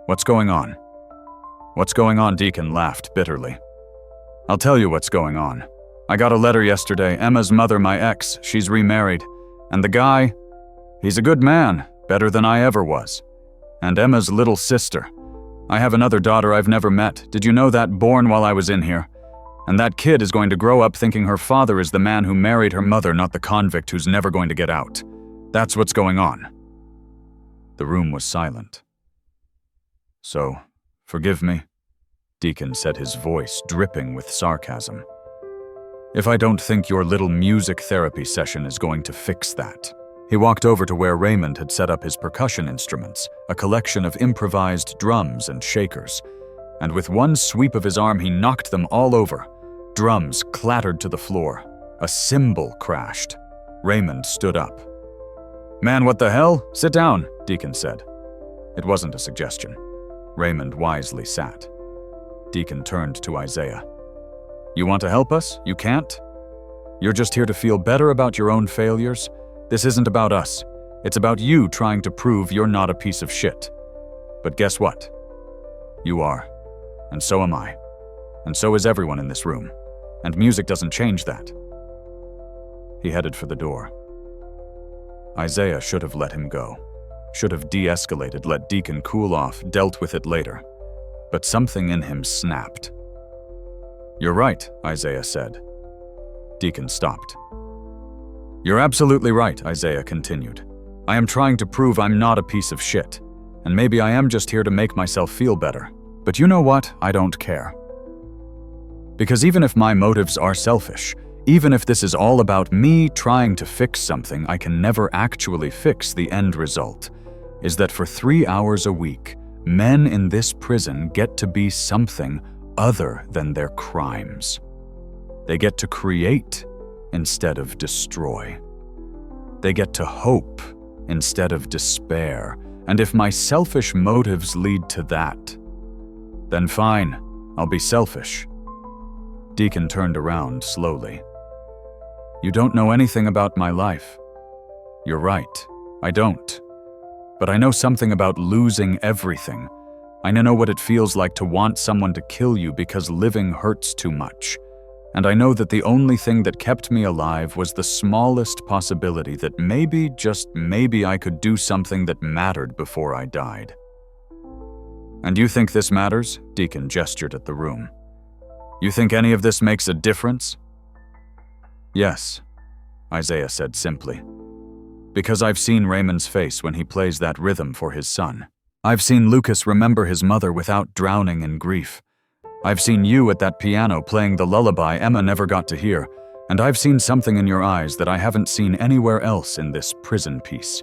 what's going on? What's going on? Deacon laughed bitterly. I'll tell you what's going on. I got a letter yesterday. Emma's mother, my ex, she's remarried. And the guy, he's a good man, better than I ever was. And Emma's little sister. I have another daughter I've never met. Did you know that? Born while I was in here. And that kid is going to grow up thinking her father is the man who married her mother, not the convict who's never going to get out. That's what's going on. The room was silent. So, forgive me, Deacon said, his voice dripping with sarcasm. if I don't think your little music therapy session is going to fix that." He walked over to where Raymond had set up his percussion instruments, a collection of improvised drums and shakers, and with one sweep of his arm he knocked them all over. Drums clattered to the floor. A cymbal crashed. Raymond stood up. "Man, what the hell? Sit down," Deacon said. It wasn't a suggestion. Raymond wisely sat. Deacon turned to Isaiah. "You want to help us? You can't? You're just here to feel better about your own failures? This isn't about us. It's about you trying to prove you're not a piece of shit. But guess what? You are. And so am I. And so is everyone in this room. And music doesn't change that." He headed for the door. Isaiah should have let him go. Should have de-escalated, let Deacon cool off, dealt with it later. But something in him snapped. "You're right," Isaiah said. Deacon stopped. "You're absolutely right," Isaiah continued. "I am trying to prove I'm not a piece of shit. And maybe I am just here to make myself feel better. But you know what? I don't care. Because even if my motives are selfish, even if this is all about me trying to fix something I can never actually fix, the end result is that for 3 hours a week, men in this prison get to be something other than their crimes. They get to create instead of destroy. They get to hope instead of despair. And if my selfish motives lead to that, then fine, I'll be selfish." Deacon turned around slowly. "You don't know anything about my life." "You're right, I don't. But I know something about losing everything. I know what it feels like to want someone to kill you because living hurts too much. And I know that the only thing that kept me alive was the smallest possibility that maybe, just maybe, I could do something that mattered before I died." "And you think this matters?" Deacon gestured at the room. "You think any of this makes a difference?" "Yes," Isaiah said simply. "Because I've seen Raymond's face when he plays that rhythm for his son. I've seen Lucas remember his mother without drowning in grief. I've seen you at that piano playing the lullaby Emma never got to hear, and I've seen something in your eyes that I haven't seen anywhere else in this prison piece.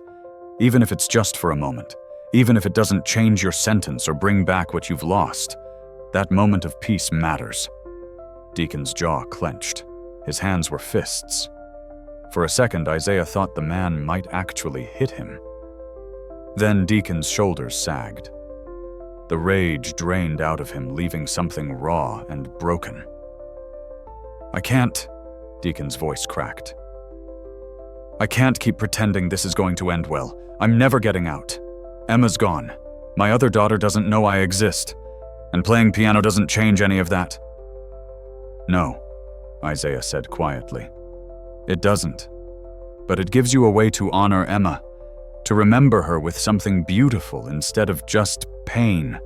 Even if it's just for a moment, even if it doesn't change your sentence or bring back what you've lost, that moment of peace matters." Deacon's jaw clenched. His hands were fists. For a second, Isaiah thought the man might actually hit him. Then Deacon's shoulders sagged. The rage drained out of him, leaving something raw and broken. "I can't," Deacon's voice cracked. "I can't keep pretending this is going to end well. I'm never getting out. Emma's gone. My other daughter doesn't know I exist. And playing piano doesn't change any of that." "No," Isaiah said quietly. "It doesn't. But it gives you a way to honor Emma, to remember her with something beautiful instead of just pain.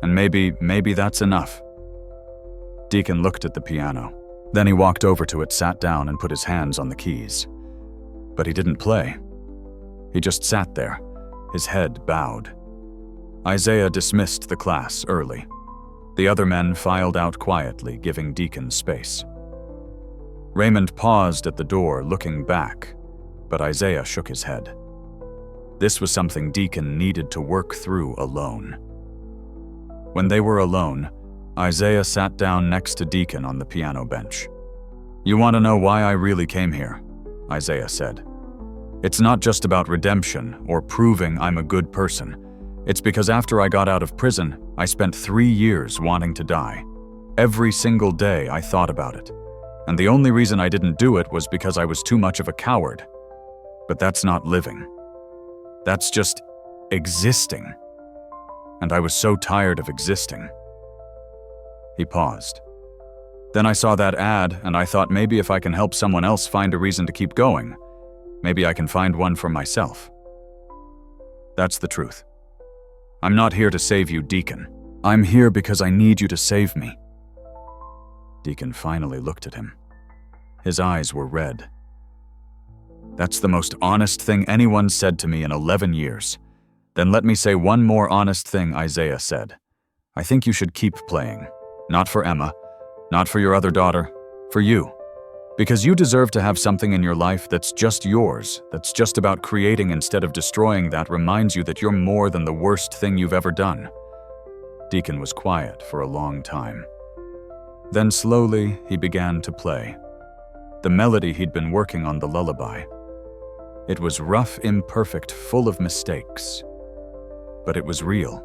And maybe that's enough." Deacon looked at the piano. Then he walked over to it, sat down, and put his hands on the keys. But he didn't play. He just sat there, his head bowed. Isaiah dismissed the class early. The other men filed out quietly, giving Deacon space. Raymond paused at the door, looking back, but Isaiah shook his head. This was something Deacon needed to work through alone. When they were alone, Isaiah sat down next to Deacon on the piano bench. "You want to know why I really came here?" Isaiah said. "It's not just about redemption or proving I'm a good person. It's because after I got out of prison, I spent 3 years wanting to die. Every single day I thought about it. And the only reason I didn't do it was because I was too much of a coward. But that's not living. That's just existing. And I was so tired of existing." He paused. "Then I saw that ad, and I thought maybe if I can help someone else find a reason to keep going, maybe I can find one for myself. That's the truth. I'm not here to save you, Deacon. I'm here because I need you to save me." Deacon finally looked at him. His eyes were red. "That's the most honest thing anyone said to me in 11 years. Then let me say one more honest thing," Isaiah said. "I think you should keep playing. Not for Emma, not for your other daughter, for you. Because you deserve to have something in your life that's just yours, that's just about creating instead of destroying, that reminds you that you're more than the worst thing you've ever done." Deacon was quiet for a long time. Then slowly he began to play. The melody he'd been working on, the lullaby. It was rough, imperfect, full of mistakes. But it was real.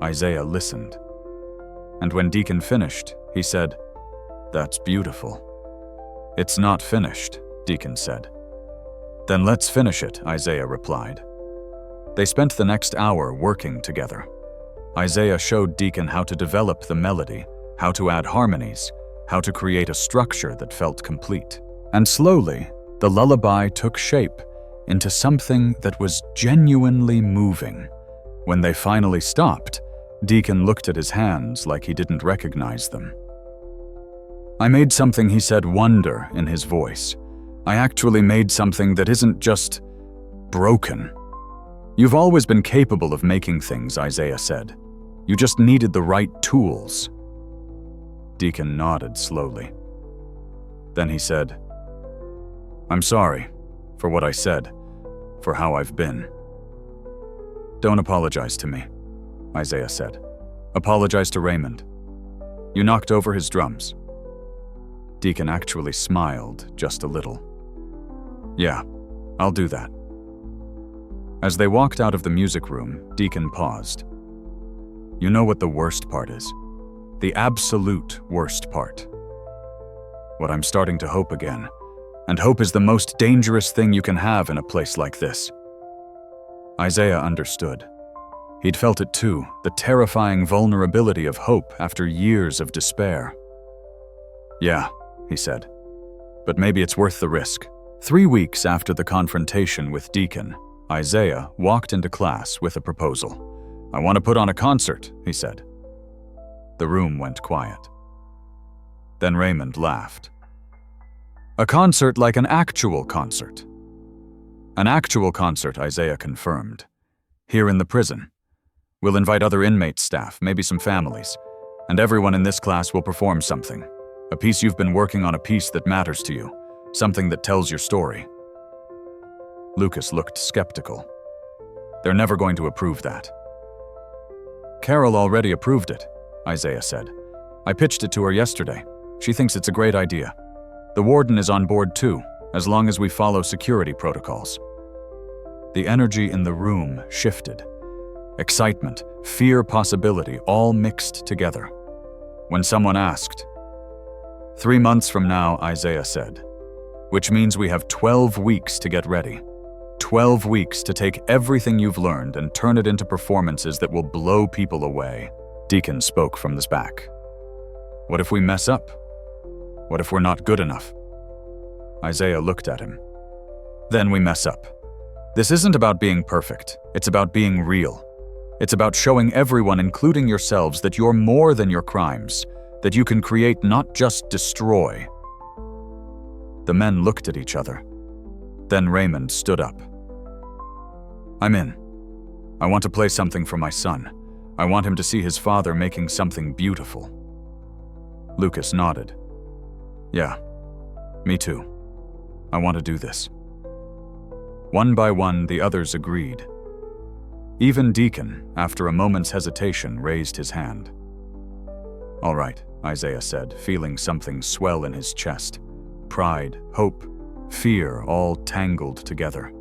Isaiah listened. And when Deacon finished, he said, "That's beautiful." "It's not finished," Deacon said. "Then let's finish it," Isaiah replied. They spent the next hour working together. Isaiah showed Deacon how to develop the melody, how to add harmonies, how to create a structure that felt complete. And slowly, the lullaby took shape into something that was genuinely moving. When they finally stopped, Deacon looked at his hands like he didn't recognize them. "I made something," he said, wonder in his voice. "I actually made something that isn't just broken." "You've always been capable of making things," Isaiah said. "You just needed the right tools." Deacon nodded slowly. Then he said, "I'm sorry for what I said, for how I've been." "Don't apologize to me," Isaiah said. "Apologize to Raymond. You knocked over his drums." Deacon actually smiled just a little. "Yeah, I'll do that." As they walked out of the music room, Deacon paused. "You know what the worst part is? The absolute worst part. What I'm starting to hope again. And hope is the most dangerous thing you can have in a place like this." Isaiah understood. He'd felt it too, the terrifying vulnerability of hope after years of despair. "Yeah," he said, "but maybe it's worth the risk." 3 weeks after the confrontation with Deacon, Isaiah walked into class with a proposal. "I want to put on a concert," he said. The room went quiet. Then Raymond laughed. "A concert like an actual concert." "An actual concert," Isaiah confirmed. "Here in the prison. We'll invite other inmates, staff, maybe some families, and everyone in this class will perform something. A piece you've been working on, a piece that matters to you, something that tells your story." Lucas looked skeptical. "They're never going to approve that." "Carol already approved it," Isaiah said. "I pitched it to her yesterday. She thinks it's a great idea. The warden is on board too, as long as we follow security protocols." The energy in the room shifted. Excitement, fear, possibility, all mixed together. When someone asked, 3 months from now," Isaiah said, "which means we have 12 weeks to get ready. 12 weeks to take everything you've learned and turn it into performances that will blow people away." Deacon spoke from his back. "What if we mess up? What if we're not good enough?" Isaiah looked at him. "Then we mess up. This isn't about being perfect. It's about being real. It's about showing everyone, including yourselves, that you're more than your crimes, that you can create, not just destroy." The men looked at each other. Then Raymond stood up. "I'm in. I want to play something for my son. I want him to see his father making something beautiful." Lucas nodded. "Yeah, me too. I want to do this." One by one, the others agreed. Even Deacon, after a moment's hesitation, raised his hand. "All right," Isaiah said, feeling something swell in his chest. Pride, hope, fear, all tangled together.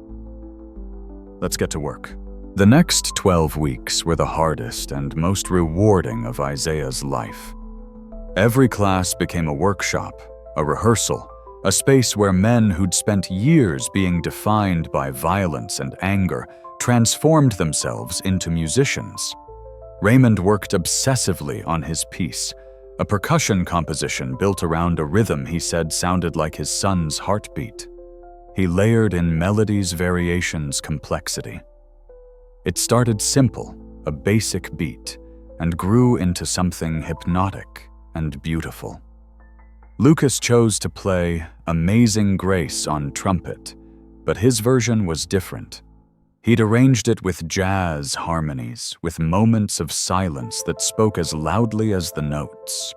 "Let's get to work." The next 12 weeks were the hardest and most rewarding of Isaiah's life. Every class became a workshop, a rehearsal, a space where men who'd spent years being defined by violence and anger transformed themselves into musicians. Raymond worked obsessively on his piece, a percussion composition built around a rhythm he said sounded like his son's heartbeat. He layered in melody's variations complexity. It started simple, a basic beat, and grew into something hypnotic and beautiful. Lucas chose to play Amazing Grace on trumpet, but his version was different. He'd arranged it with jazz harmonies, with moments of silence that spoke as loudly as the notes.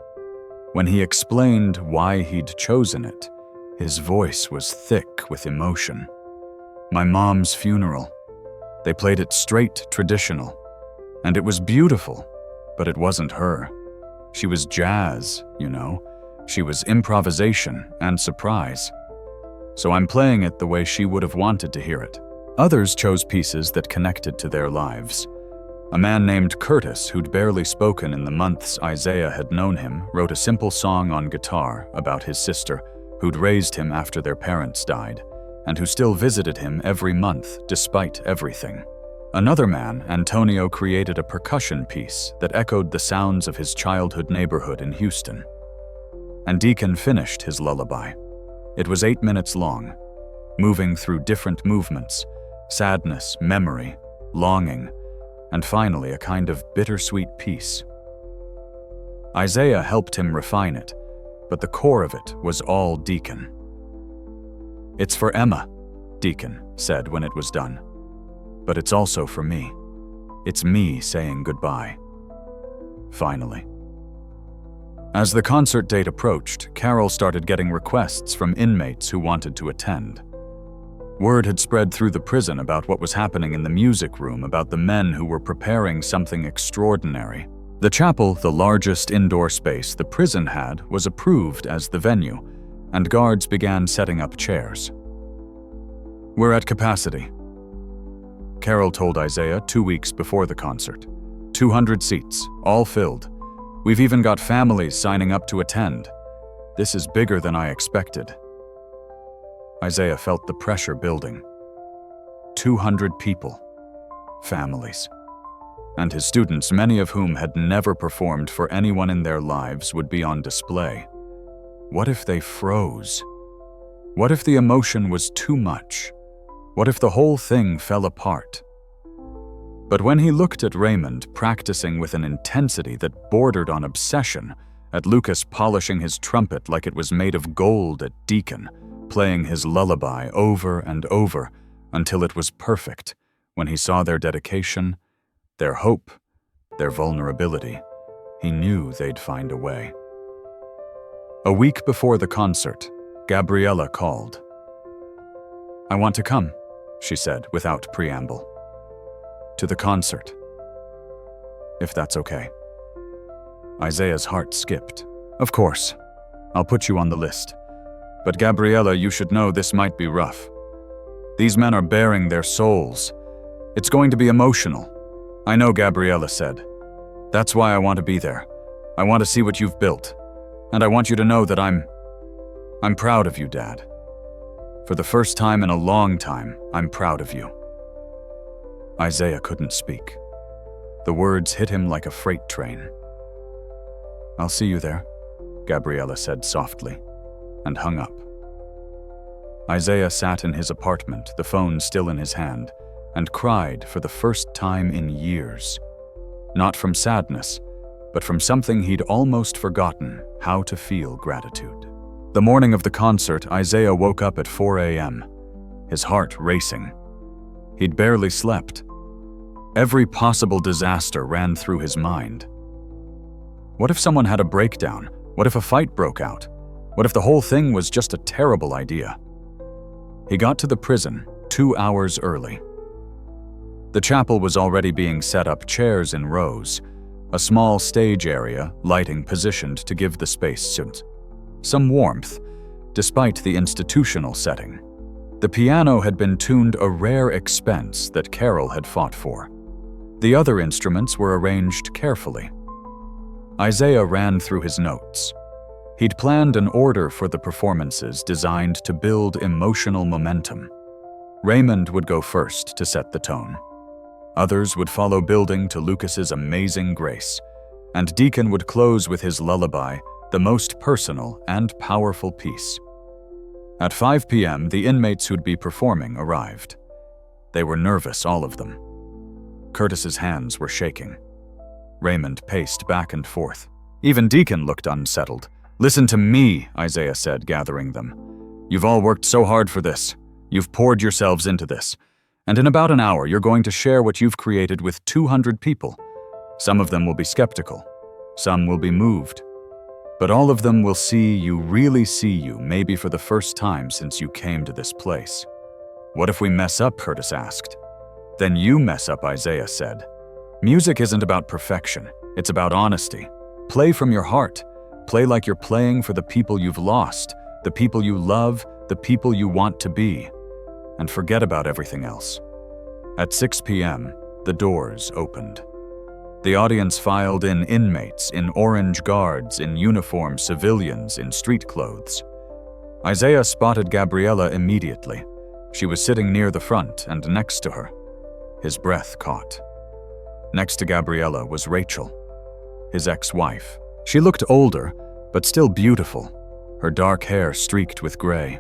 When he explained why he'd chosen it, His voice was thick with emotion. My mom's funeral. They played it straight traditional. And it was beautiful, but it wasn't her. She was jazz, you know. She was improvisation and surprise. So I'm playing it the way she would have wanted to hear it. Others chose pieces that connected to their lives. A man named Curtis, who'd barely spoken in the months Isaiah had known him, wrote a simple song on guitar about his sister, who'd raised him after their parents died, and who still visited him every month despite everything. Another man, Antonio, created a percussion piece that echoed the sounds of his childhood neighborhood in Houston. And Deacon finished his lullaby. It was 8 minutes long, moving through different movements, sadness, memory, longing, and finally a kind of bittersweet peace. Isaiah helped him refine it, but the core of it was all Deacon. "It's for Emma," Deacon said when it was done. "But it's also for me. It's me saying goodbye." Finally. As the concert date approached, Carol started getting requests from inmates who wanted to attend. Word had spread through the prison about what was happening in the music room, about the men who were preparing something extraordinary. The chapel, the largest indoor space the prison had, was approved as the venue, and guards began setting up chairs. "We're at capacity," Carol told Isaiah 2 weeks before the concert. 200 seats, all filled. "We've even got families signing up to attend. This is bigger than I expected." Isaiah felt the pressure building. 200 people, families. And his students, many of whom had never performed for anyone in their lives, would be on display. What if they froze? What if the emotion was too much? What if the whole thing fell apart? But when he looked at Raymond practicing with an intensity that bordered on obsession, at Lucas polishing his trumpet like it was made of gold at Deacon, playing his lullaby over and over until it was perfect, when he saw their dedication, their hope, their vulnerability, he knew they'd find a way. A week before the concert, Gabriella called. "I want to come," she said without preamble. "To the concert. If that's okay." Isaiah's heart skipped. "Of course. I'll put you on the list. But Gabriella, you should know this might be rough. These men are bearing their souls. It's going to be emotional." "I know," Gabriella said. "That's why I want to be there. I want to see what you've built. And I want you to know that I'm proud of you, Dad. For the first time in a long time, I'm proud of you." Isaiah couldn't speak. The words hit him like a freight train. "I'll see you there," Gabriella said softly, and hung up. Isaiah sat in his apartment, the phone still in his hand, and cried for the first time in years. Not from sadness, but from something he'd almost forgotten how to feel gratitude. The morning of the concert, Isaiah woke up at 4 a.m., his heart racing. He'd barely slept. Every possible disaster ran through his mind. What if someone had a breakdown? What if a fight broke out? What if the whole thing was just a terrible idea? He got to the prison 2 hours early. The chapel was already being set up, chairs in rows, a small stage area, lighting positioned to give the space some warmth, despite the institutional setting. The piano had been tuned, a rare expense that Carol had fought for. The other instruments were arranged carefully. Isaiah ran through his notes. He'd planned an order for the performances designed to build emotional momentum. Raymond would go first to set the tone. Others would follow, building to Lucas's amazing grace, and Deacon would close with his lullaby, the most personal and powerful piece. At 5 p.m., the inmates who'd be performing arrived. They were nervous, all of them. Curtis's hands were shaking. Raymond paced back and forth. Even Deacon looked unsettled. "Listen to me," Isaiah said, gathering them. "You've all worked so hard for this. You've poured yourselves into this. And in about an hour, you're going to share what you've created with 200 people. Some of them will be skeptical. Some will be moved. But all of them will really see you, maybe for the first time since you came to this place. What if we mess up, Curtis asked. Then you mess up, Isaiah said. Music isn't about perfection, it's about honesty. Play from your heart. Play like you're playing for the people you've lost, the people you love, the people you want to be. And forget about everything else. At 6 p.m., the doors opened. The audience filed in inmates, in orange guards, in uniform civilians, in street clothes. Isaiah spotted Gabriella immediately. She was sitting near the front and next to her. His breath caught. Next to Gabriella was Rachel, his ex-wife. She looked older, but still beautiful, her dark hair streaked with gray.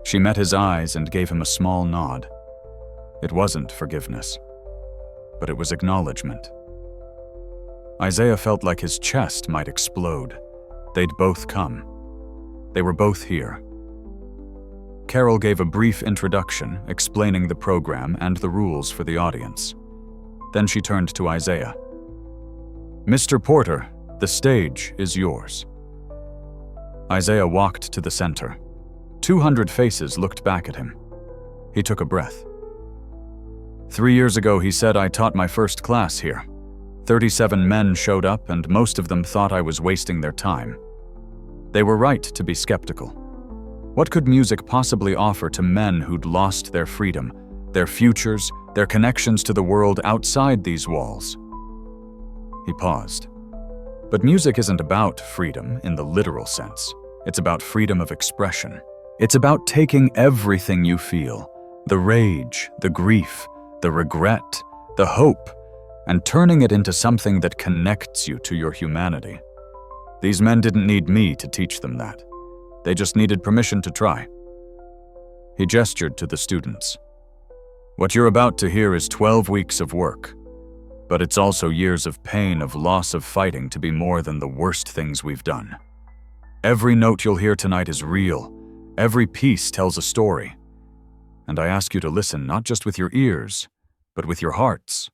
She met his eyes and gave him a small nod. It wasn't forgiveness, but it was acknowledgement. Isaiah felt like his chest might explode. They'd both come. They were both here. Carol gave a brief introduction, explaining the program and the rules for the audience. Then she turned to Isaiah. Mr. Porter, the stage is yours. Isaiah walked to the center. 200 faces looked back at him. He took a breath. 3 years ago, he said, I taught my first class here. 37 men showed up, and most of them thought I was wasting their time. They were right to be skeptical. What could music possibly offer to men who'd lost their freedom, their futures, their connections to the world outside these walls? He paused. But music isn't about freedom in the literal sense. It's about freedom of expression. It's about taking everything you feel, the rage, the grief, the regret, the hope, and turning it into something that connects you to your humanity. These men didn't need me to teach them that. They just needed permission to try. He gestured to the students. What you're about to hear is 12 weeks of work, but it's also years of pain, of loss, of fighting to be more than the worst things we've done. Every note you'll hear tonight is real. Every piece tells a story. And I ask you to listen not just with your ears, but with your hearts.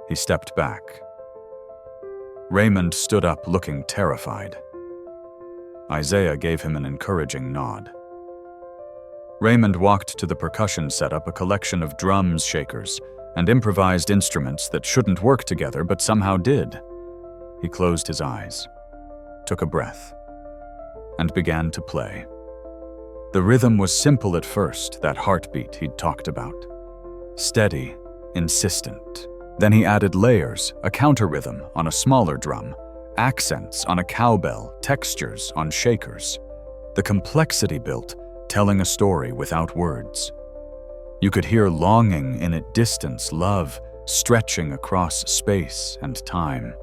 He stepped back. Raymond stood up looking terrified. Isaiah gave him an encouraging nod. Raymond walked to the percussion setup, a collection of drums, shakers, and improvised instruments that shouldn't work together but somehow did. He closed his eyes, took a breath, and began to play. The rhythm was simple at first, that heartbeat he'd talked about. Steady, insistent. Then he added layers, a counter-rhythm on a smaller drum, accents on a cowbell, textures on shakers. The complexity built, telling a story without words. You could hear longing in it, distance, love, stretching across space and time.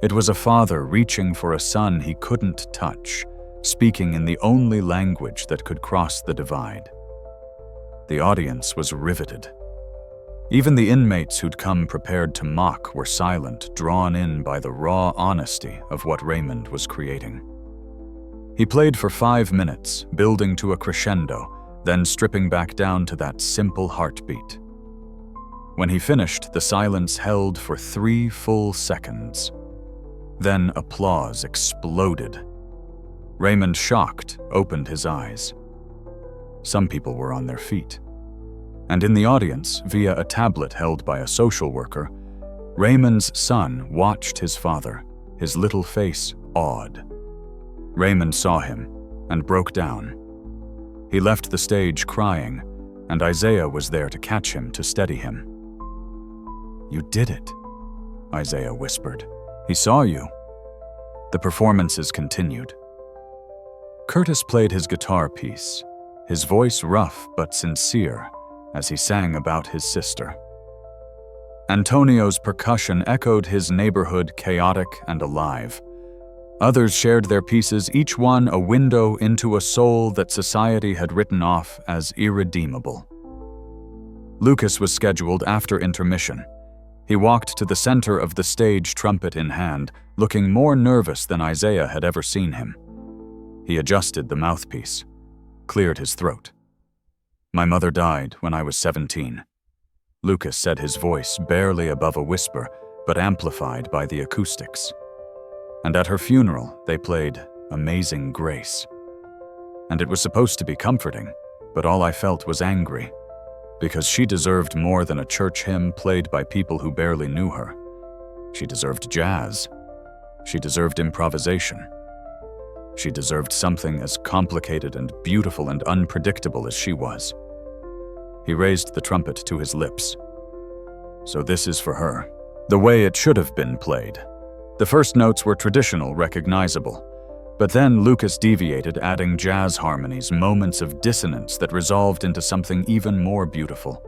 It was a father reaching for a son he couldn't touch, speaking in the only language that could cross the divide. The audience was riveted. Even the inmates who'd come prepared to mock were silent, drawn in by the raw honesty of what Raymond was creating. He played for 5 minutes, building to a crescendo, then stripping back down to that simple heartbeat. When he finished, the silence held for 3 full seconds. Then applause exploded. Raymond, shocked, opened his eyes. Some people were on their feet. And in the audience, via a tablet held by a social worker, Raymond's son watched his father, his little face awed. Raymond saw him and broke down. He left the stage crying, and Isaiah was there to catch him, to steady him. "You did it," Isaiah whispered. "He saw you." The performances continued. Curtis played his guitar piece, his voice rough but sincere, as he sang about his sister. Antonio's percussion echoed his neighborhood, chaotic and alive. Others shared their pieces, each one a window into a soul that society had written off as irredeemable. Lucas was scheduled after intermission. He walked to the center of the stage, trumpet in hand, looking more nervous than Isaiah had ever seen him. He adjusted the mouthpiece, cleared his throat. "My mother died when I was 17. Lucas said, his voice barely above a whisper, but amplified by the acoustics. And at her funeral, they played Amazing Grace. And it was supposed to be comforting, but all I felt was angry, because she deserved more than a church hymn played by people who barely knew her. She deserved jazz. She deserved improvisation. She deserved something as complicated and beautiful and unpredictable as she was. He raised the trumpet to his lips. So this is for her, the way it should have been played. The first notes were traditional, recognizable. But then Lucas deviated, adding jazz harmonies, moments of dissonance that resolved into something even more beautiful.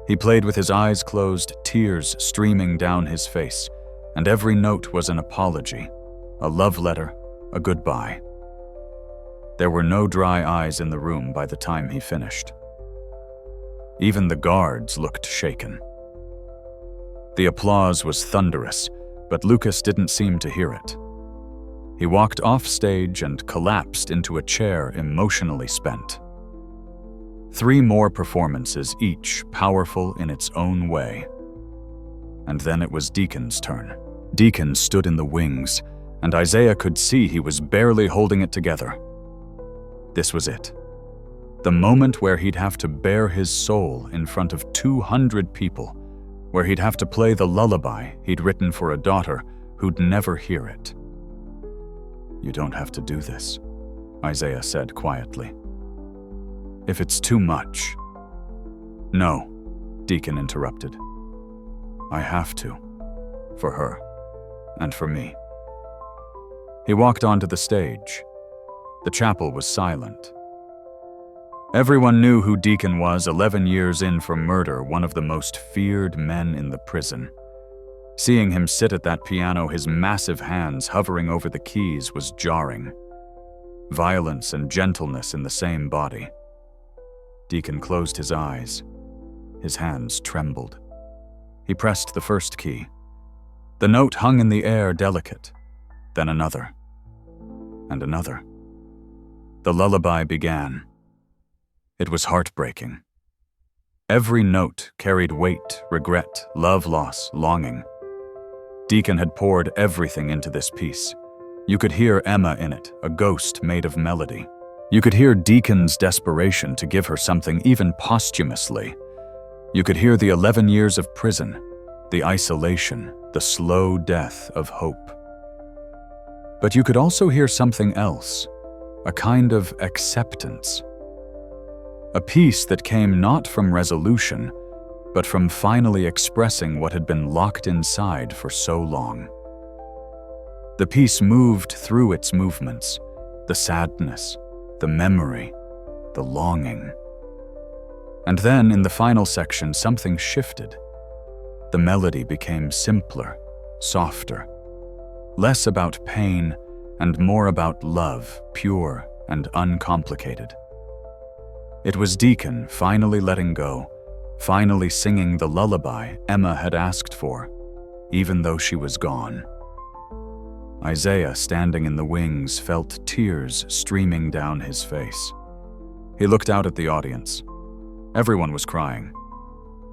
He played with his eyes closed, tears streaming down his face, and every note was an apology, a love letter, a goodbye. There were no dry eyes in the room by the time he finished. Even the guards looked shaken. The applause was thunderous, but Lucas didn't seem to hear it. He walked off stage and collapsed into a chair, emotionally spent. 3 more performances, each powerful in its own way. And then it was Deacon's turn. Deacon stood in the wings, and Isaiah could see he was barely holding it together. This was it. The moment where he'd have to bare his soul in front of 200 people, where he'd have to play the lullaby he'd written for a daughter who'd never hear it. "You don't have to do this," Isaiah said quietly. "If it's too much." "No," Deacon interrupted. "I have to. For her. And for me." He walked onto the stage. The chapel was silent. Everyone knew who Deacon was, 11 years in for murder, one of the most feared men in the prison. Seeing him sit at that piano, his massive hands hovering over the keys, was jarring. Violence and gentleness in the same body. Deacon closed his eyes. His hands trembled. He pressed the first key. The note hung in the air, delicate. Then another. And another. The lullaby began. It was heartbreaking. Every note carried weight, regret, love loss, longing. Deacon had poured everything into this piece. You could hear Emma in it, a ghost made of melody. You could hear Deacon's desperation to give her something, even posthumously. You could hear the 11 years of prison, the isolation, the slow death of hope. But you could also hear something else, a kind of acceptance. A peace that came not from resolution, but from finally expressing what had been locked inside for so long. The piece moved through its movements, the sadness, the memory, the longing. And then, in the final section, something shifted. The melody became simpler, softer, less about pain and more about love, pure and uncomplicated. It was Deacon finally letting go, finally singing the lullaby Emma had asked for, even though she was gone. Isaiah, standing in the wings, felt tears streaming down his face. He looked out at the audience. Everyone was crying.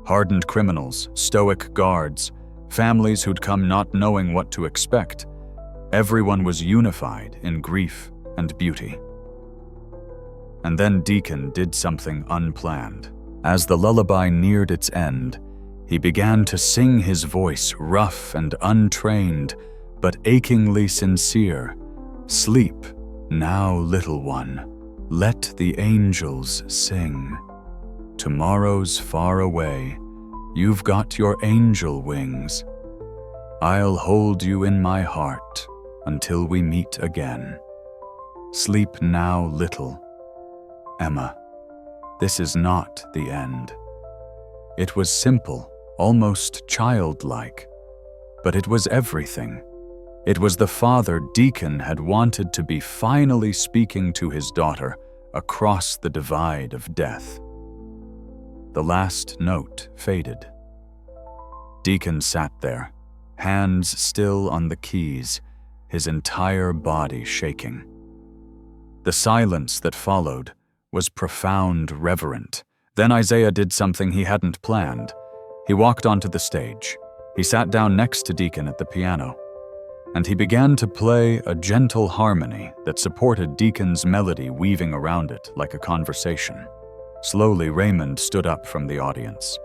Hardened criminals, stoic guards, families who'd come not knowing what to expect. Everyone was unified in grief and beauty. And then Deacon did something unplanned. As the lullaby neared its end, he began to sing, his voice rough and untrained, but achingly sincere. "Sleep now, little one, let the angels sing. Tomorrow's far away, you've got your angel wings. I'll hold you in my heart until we meet again. Sleep now, little Emma. This is not the end." It was simple, almost childlike, but it was everything. It was the father Deacon had wanted to be finally speaking to his daughter across the divide of death. The last note faded. Deacon sat there, hands still on the keys, his entire body shaking. The silence that followed was profound, reverent. Then Isaiah did something he hadn't planned. He walked onto the stage. He sat down next to Deacon at the piano. and he began to play a gentle harmony that supported Deacon's melody weaving around it like a conversation. Slowly, Raymond stood up from the audience.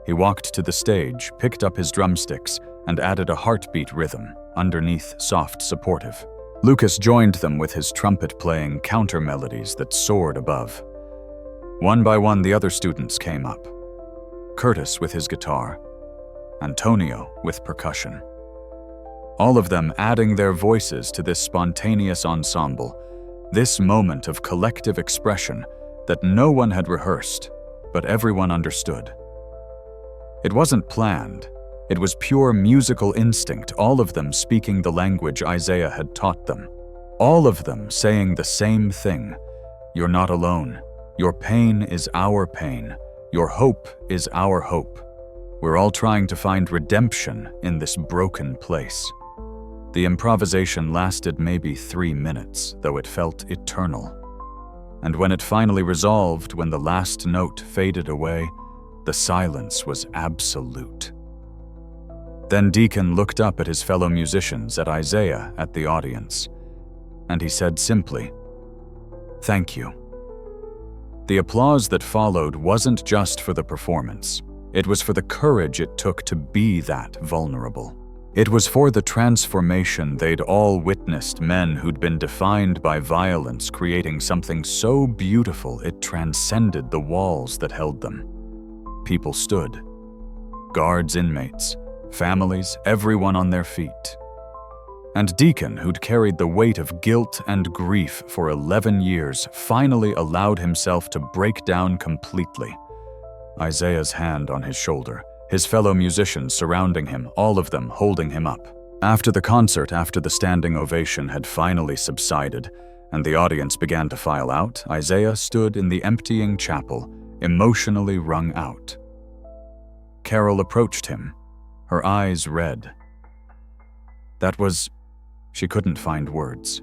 He walked to the stage, picked up his drumsticks, and added a heartbeat rhythm underneath soft supportive. Lucas joined them with his trumpet playing counter melodies that soared above. One by one, the other students came up. Curtis with his guitar, Antonio with percussion. All of them adding their voices to this spontaneous ensemble, this moment of collective expression that no one had rehearsed, but everyone understood. It wasn't planned. It was pure musical instinct, all of them speaking the language Isaiah had taught them. All of them saying the same thing. You're not alone. Your pain is our pain. Your hope is our hope. We're all trying to find redemption in this broken place. The improvisation lasted maybe 3 minutes, though it felt eternal. And when it finally resolved, when the last note faded away, the silence was absolute. Then Deacon looked up at his fellow musicians, at Isaiah, at the audience, and he said simply, "Thank you." The applause that followed wasn't just for the performance. It was for the courage it took to be that vulnerable. It was for the transformation they'd all witnessed, men who'd been defined by violence creating something so beautiful it transcended the walls that held them. People stood. Guards, inmates, families, everyone on their feet. And Deacon, who'd carried the weight of guilt and grief for 11 years, finally allowed himself to break down completely. Isaiah's hand on his shoulder, his fellow musicians surrounding him, all of them holding him up. After the concert, after the standing ovation had finally subsided and the audience began to file out, Isaiah stood in the emptying chapel, emotionally wrung out. Carol approached him, her eyes red. That was... She couldn't find words.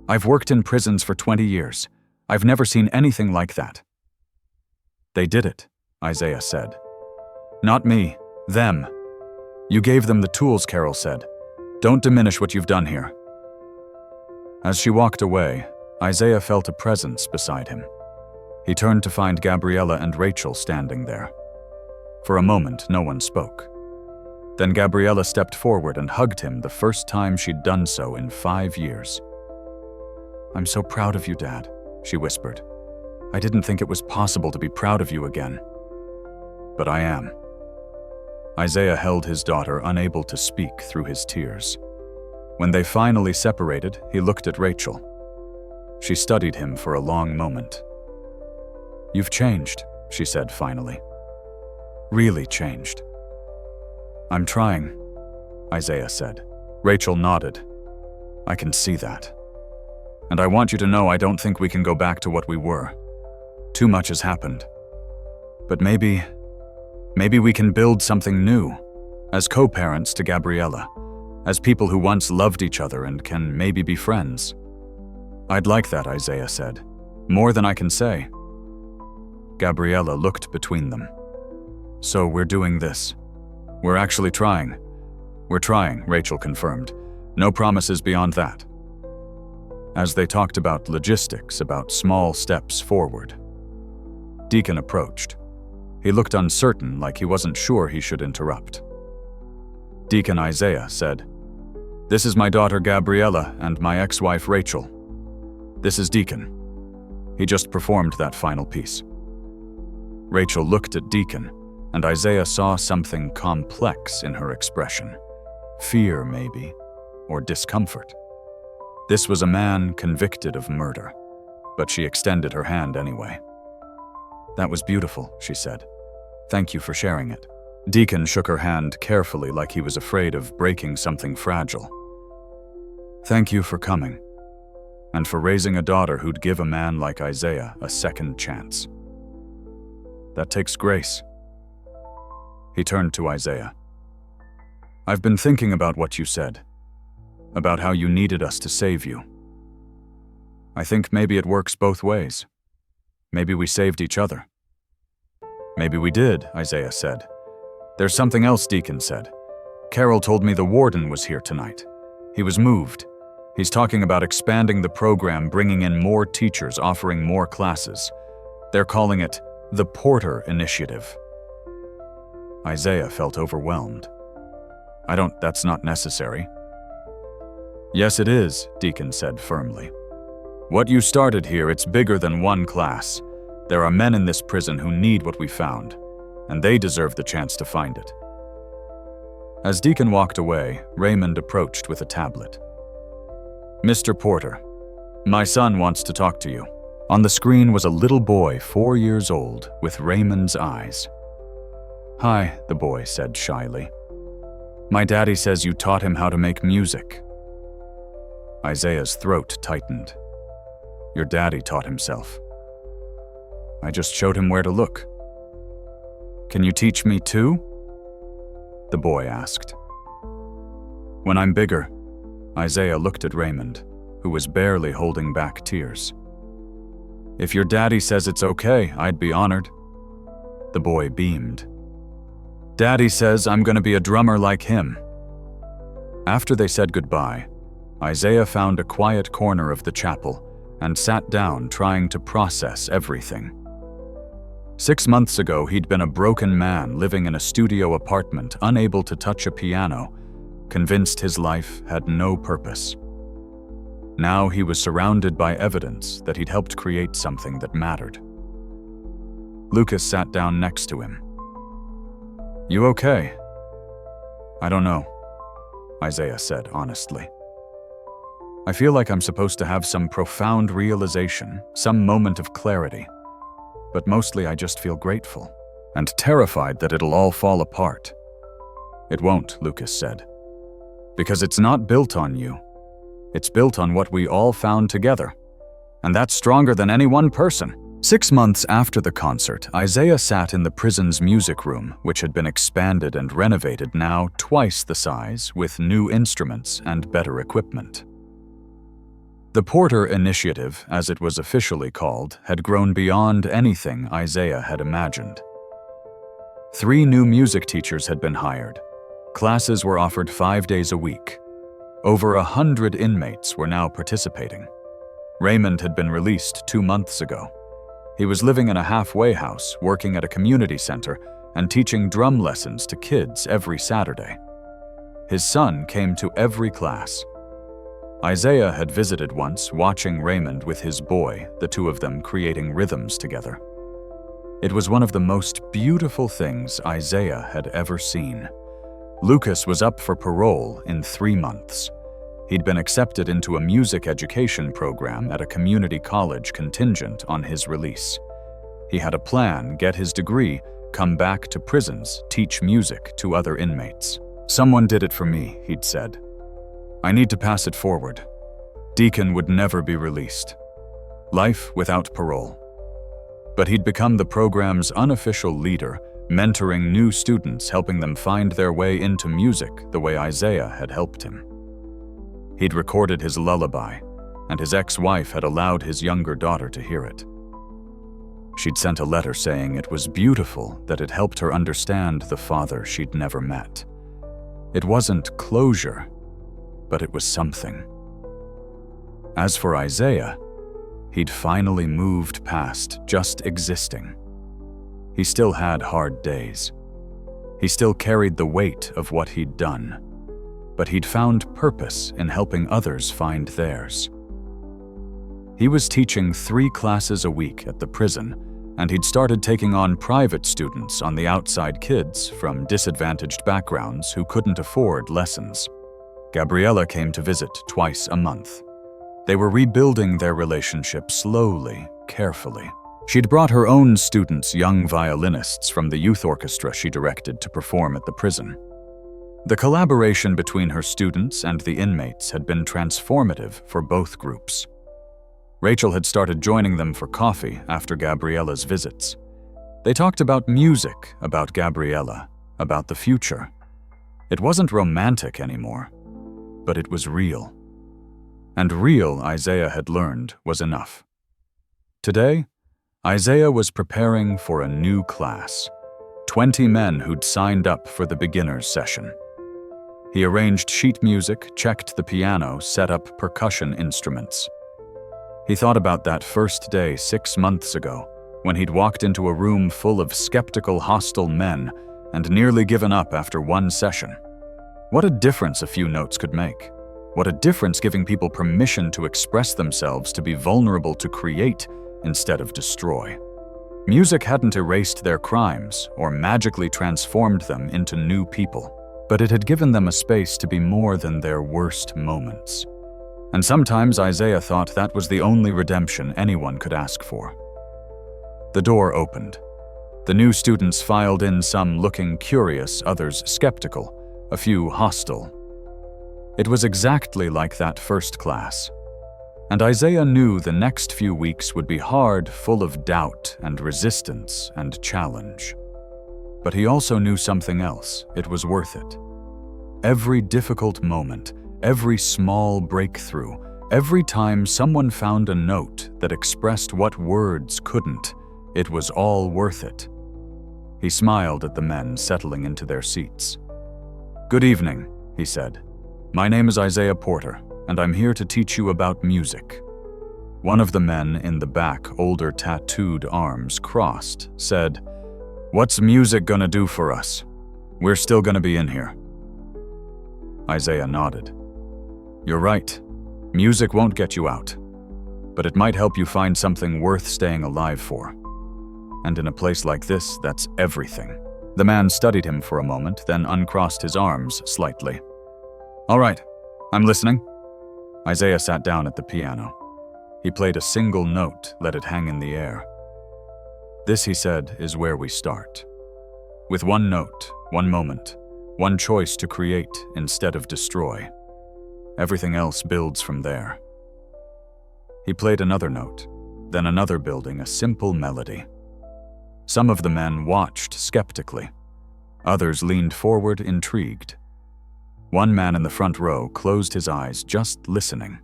"I've worked in prisons for 20 years. I've never seen anything like that." "They did it," Isaiah said. "Not me, them. You gave them the tools," Carol said. "Don't diminish what you've done here." As she walked away, Isaiah felt a presence beside him. He turned to find Gabriella and Rachel standing there. For a moment, no one spoke. Then Gabriella stepped forward and hugged him, the first time she'd done so in 5 years. "I'm so proud of you, Dad," she whispered. "I didn't think it was possible to be proud of you again. But I am." Isaiah held his daughter, unable to speak through his tears. When they finally separated, he looked at Rachel. She studied him for a long moment. "You've changed," she said finally. "Really changed." "I'm trying," Isaiah said. Rachel nodded. "I can see that. And I want you to know I don't think we can go back to what we were. Too much has happened. But maybe we can build something new, as co-parents to Gabriella, as people who once loved each other and can maybe be friends." "I'd like that," Isaiah said. "More than I can say." Gabriella looked between them. "So we're doing this. We're actually trying." "We're trying," Rachel confirmed. "No promises beyond that." As they talked about logistics, about small steps forward, Deacon approached. He looked uncertain, like he wasn't sure he should interrupt. Deacon Isaiah said, "This is my daughter Gabriella and my ex-wife Rachel. This is Deacon." He just performed that final piece. Rachel looked at Deacon, and Isaiah saw something complex in her expression. Fear, maybe, or discomfort. This was a man convicted of murder, but she extended her hand anyway. "That was beautiful," she said. "Thank you for sharing it." Deacon shook her hand carefully, like he was afraid of breaking something fragile. "Thank you for coming, and for raising a daughter who'd give a man like Isaiah a second chance. That takes grace." He turned to Isaiah. "I've been thinking about what you said, about how you needed us to save you. I think maybe it works both ways. Maybe we saved each other." "Maybe we did," Isaiah said. "There's something else," Deacon said. "Carol told me the warden was here tonight. He was moved. He's talking about expanding the program, bringing in more teachers, offering more classes. They're calling it the Porter Initiative. Isaiah felt overwhelmed. That's not necessary. Yes, it is, Deacon said firmly. What you started here, it's bigger than one class. There are men in this prison who need what we found, and they deserve the chance to find it. As Deacon walked away, Raymond approached with a tablet. Mr. Porter, my son wants to talk to you. On the screen was a little boy 4 years old with Raymond's eyes. Hi, the boy said shyly. My daddy says you taught him how to make music. Isaiah's throat tightened. Your daddy taught himself. I just showed him where to look. Can you teach me too? The boy asked. When I'm bigger, Isaiah looked at Raymond, who was barely holding back tears. If your daddy says it's okay, I'd be honored. The boy beamed. Daddy says I'm going to be a drummer like him. After they said goodbye, Isaiah found a quiet corner of the chapel and sat down trying to process everything. 6 months ago, he'd been a broken man living in a studio apartment, unable to touch a piano, convinced his life had no purpose. Now he was surrounded by evidence that he'd helped create something that mattered. Lucas sat down next to him. You okay? I don't know, Isaiah said honestly. I feel like I'm supposed to have some profound realization, some moment of clarity. But mostly I just feel grateful and terrified that it'll all fall apart. It won't, Lucas said, because it's not built on you. It's built on what we all found together, and that's stronger than any one person. 6 months after the concert, Isaiah sat in the prison's music room, which had been expanded and renovated, now twice the size, with new instruments and better equipment. The Porter Initiative, as it was officially called, had grown beyond anything Isaiah had imagined. 3 new music teachers had been hired. Classes were offered 5 days a week. Over 100 inmates were now participating. Raymond had been released 2 months ago. He was living in a halfway house, working at a community center, and teaching drum lessons to kids every Saturday. His son came to every class. Isaiah had visited once, watching Raymond with his boy, the two of them creating rhythms together. It was one of the most beautiful things Isaiah had ever seen. Lucas was up for parole in 3 months. He'd been accepted into a music education program at a community college contingent on his release. He had a plan, get his degree, come back to prisons, teach music to other inmates. Someone did it for me, he'd said. I need to pass it forward. Deacon would never be released. Life without parole. But he'd become the program's unofficial leader, mentoring new students, helping them find their way into music the way Isaiah had helped him. He'd recorded his lullaby, and his ex-wife had allowed his younger daughter to hear it. She'd sent a letter saying it was beautiful that it helped her understand the father she'd never met. It wasn't closure, but it was something. As for Isaiah, he'd finally moved past just existing. He still had hard days. He still carried the weight of what he'd done, but he'd found purpose in helping others find theirs. He was teaching 3 classes a week at the prison, and he'd started taking on private students on the outside, kids from disadvantaged backgrounds who couldn't afford lessons. Gabriella came to visit twice a month. They were rebuilding their relationship slowly, carefully. She'd brought her own students, young violinists from the youth orchestra she directed, to perform at the prison. The collaboration between her students and the inmates had been transformative for both groups. Rachel had started joining them for coffee after Gabriella's visits. They talked about music, about Gabriella, about the future. It wasn't romantic anymore, but it was real. And real, Isaiah had learned, was enough. Today, Isaiah was preparing for a new class. 20 men who'd signed up for the beginner's session. He arranged sheet music, checked the piano, set up percussion instruments. He thought about that first day 6 months ago, when he'd walked into a room full of skeptical, hostile men and nearly given up after one session. What a difference a few notes could make. What a difference giving people permission to express themselves, to be vulnerable, to create instead of destroy. Music hadn't erased their crimes or magically transformed them into new people, but it had given them a space to be more than their worst moments. And sometimes Isaiah thought that was the only redemption anyone could ask for. The door opened. The new students filed in, some looking curious, others skeptical, a few hostile. It was exactly like that first class. And Isaiah knew the next few weeks would be hard, full of doubt and resistance and challenge. But he also knew something else. It was worth it. Every difficult moment, every small breakthrough, every time someone found a note that expressed what words couldn't, it was all worth it. He smiled at the men settling into their seats. "Good evening," he said. "My name is Isaiah Porter, and I'm here to teach you about music." One of the men in the back, older tattooed arms crossed, said, "What's music gonna do for us? We're still gonna be in here." Isaiah nodded. "You're right. Music won't get you out, but it might help you find something worth staying alive for. And in a place like this, that's everything." The man studied him for a moment, then uncrossed his arms slightly. "All right, I'm listening." Isaiah sat down at the piano. He played a single note, let it hang in the air. "This," he said, "is where we start. With one note, one moment, one choice to create instead of destroy. Everything else builds from there." He played another note, then another, building a simple melody. Some of the men watched skeptically. Others leaned forward, intrigued. One man in the front row closed his eyes, just listening.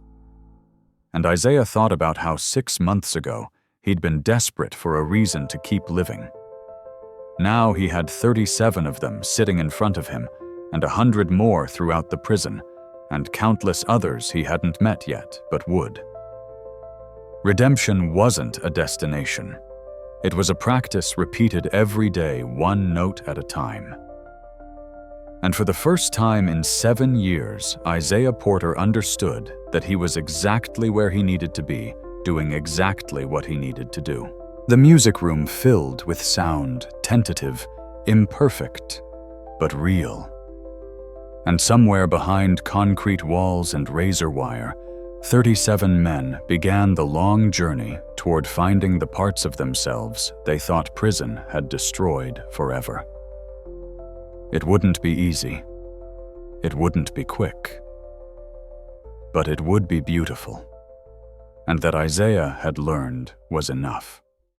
And Isaiah thought about how 6 months ago he'd been desperate for a reason to keep living. Now he had 37 of them sitting in front of him, and 100 more throughout the prison, and countless others he hadn't met yet, but would. Redemption wasn't a destination. It was a practice repeated every day, one note at a time. And for the first time in 7 years, Isaiah Porter understood that he was exactly where he needed to be, doing exactly what he needed to do. The music room filled with sound, tentative, imperfect, but real. And somewhere behind concrete walls and razor wire, 37 men began the long journey toward finding the parts of themselves they thought prison had destroyed forever. It wouldn't be easy. It wouldn't be quick. But it would be beautiful. And that Isaiah had learned was enough.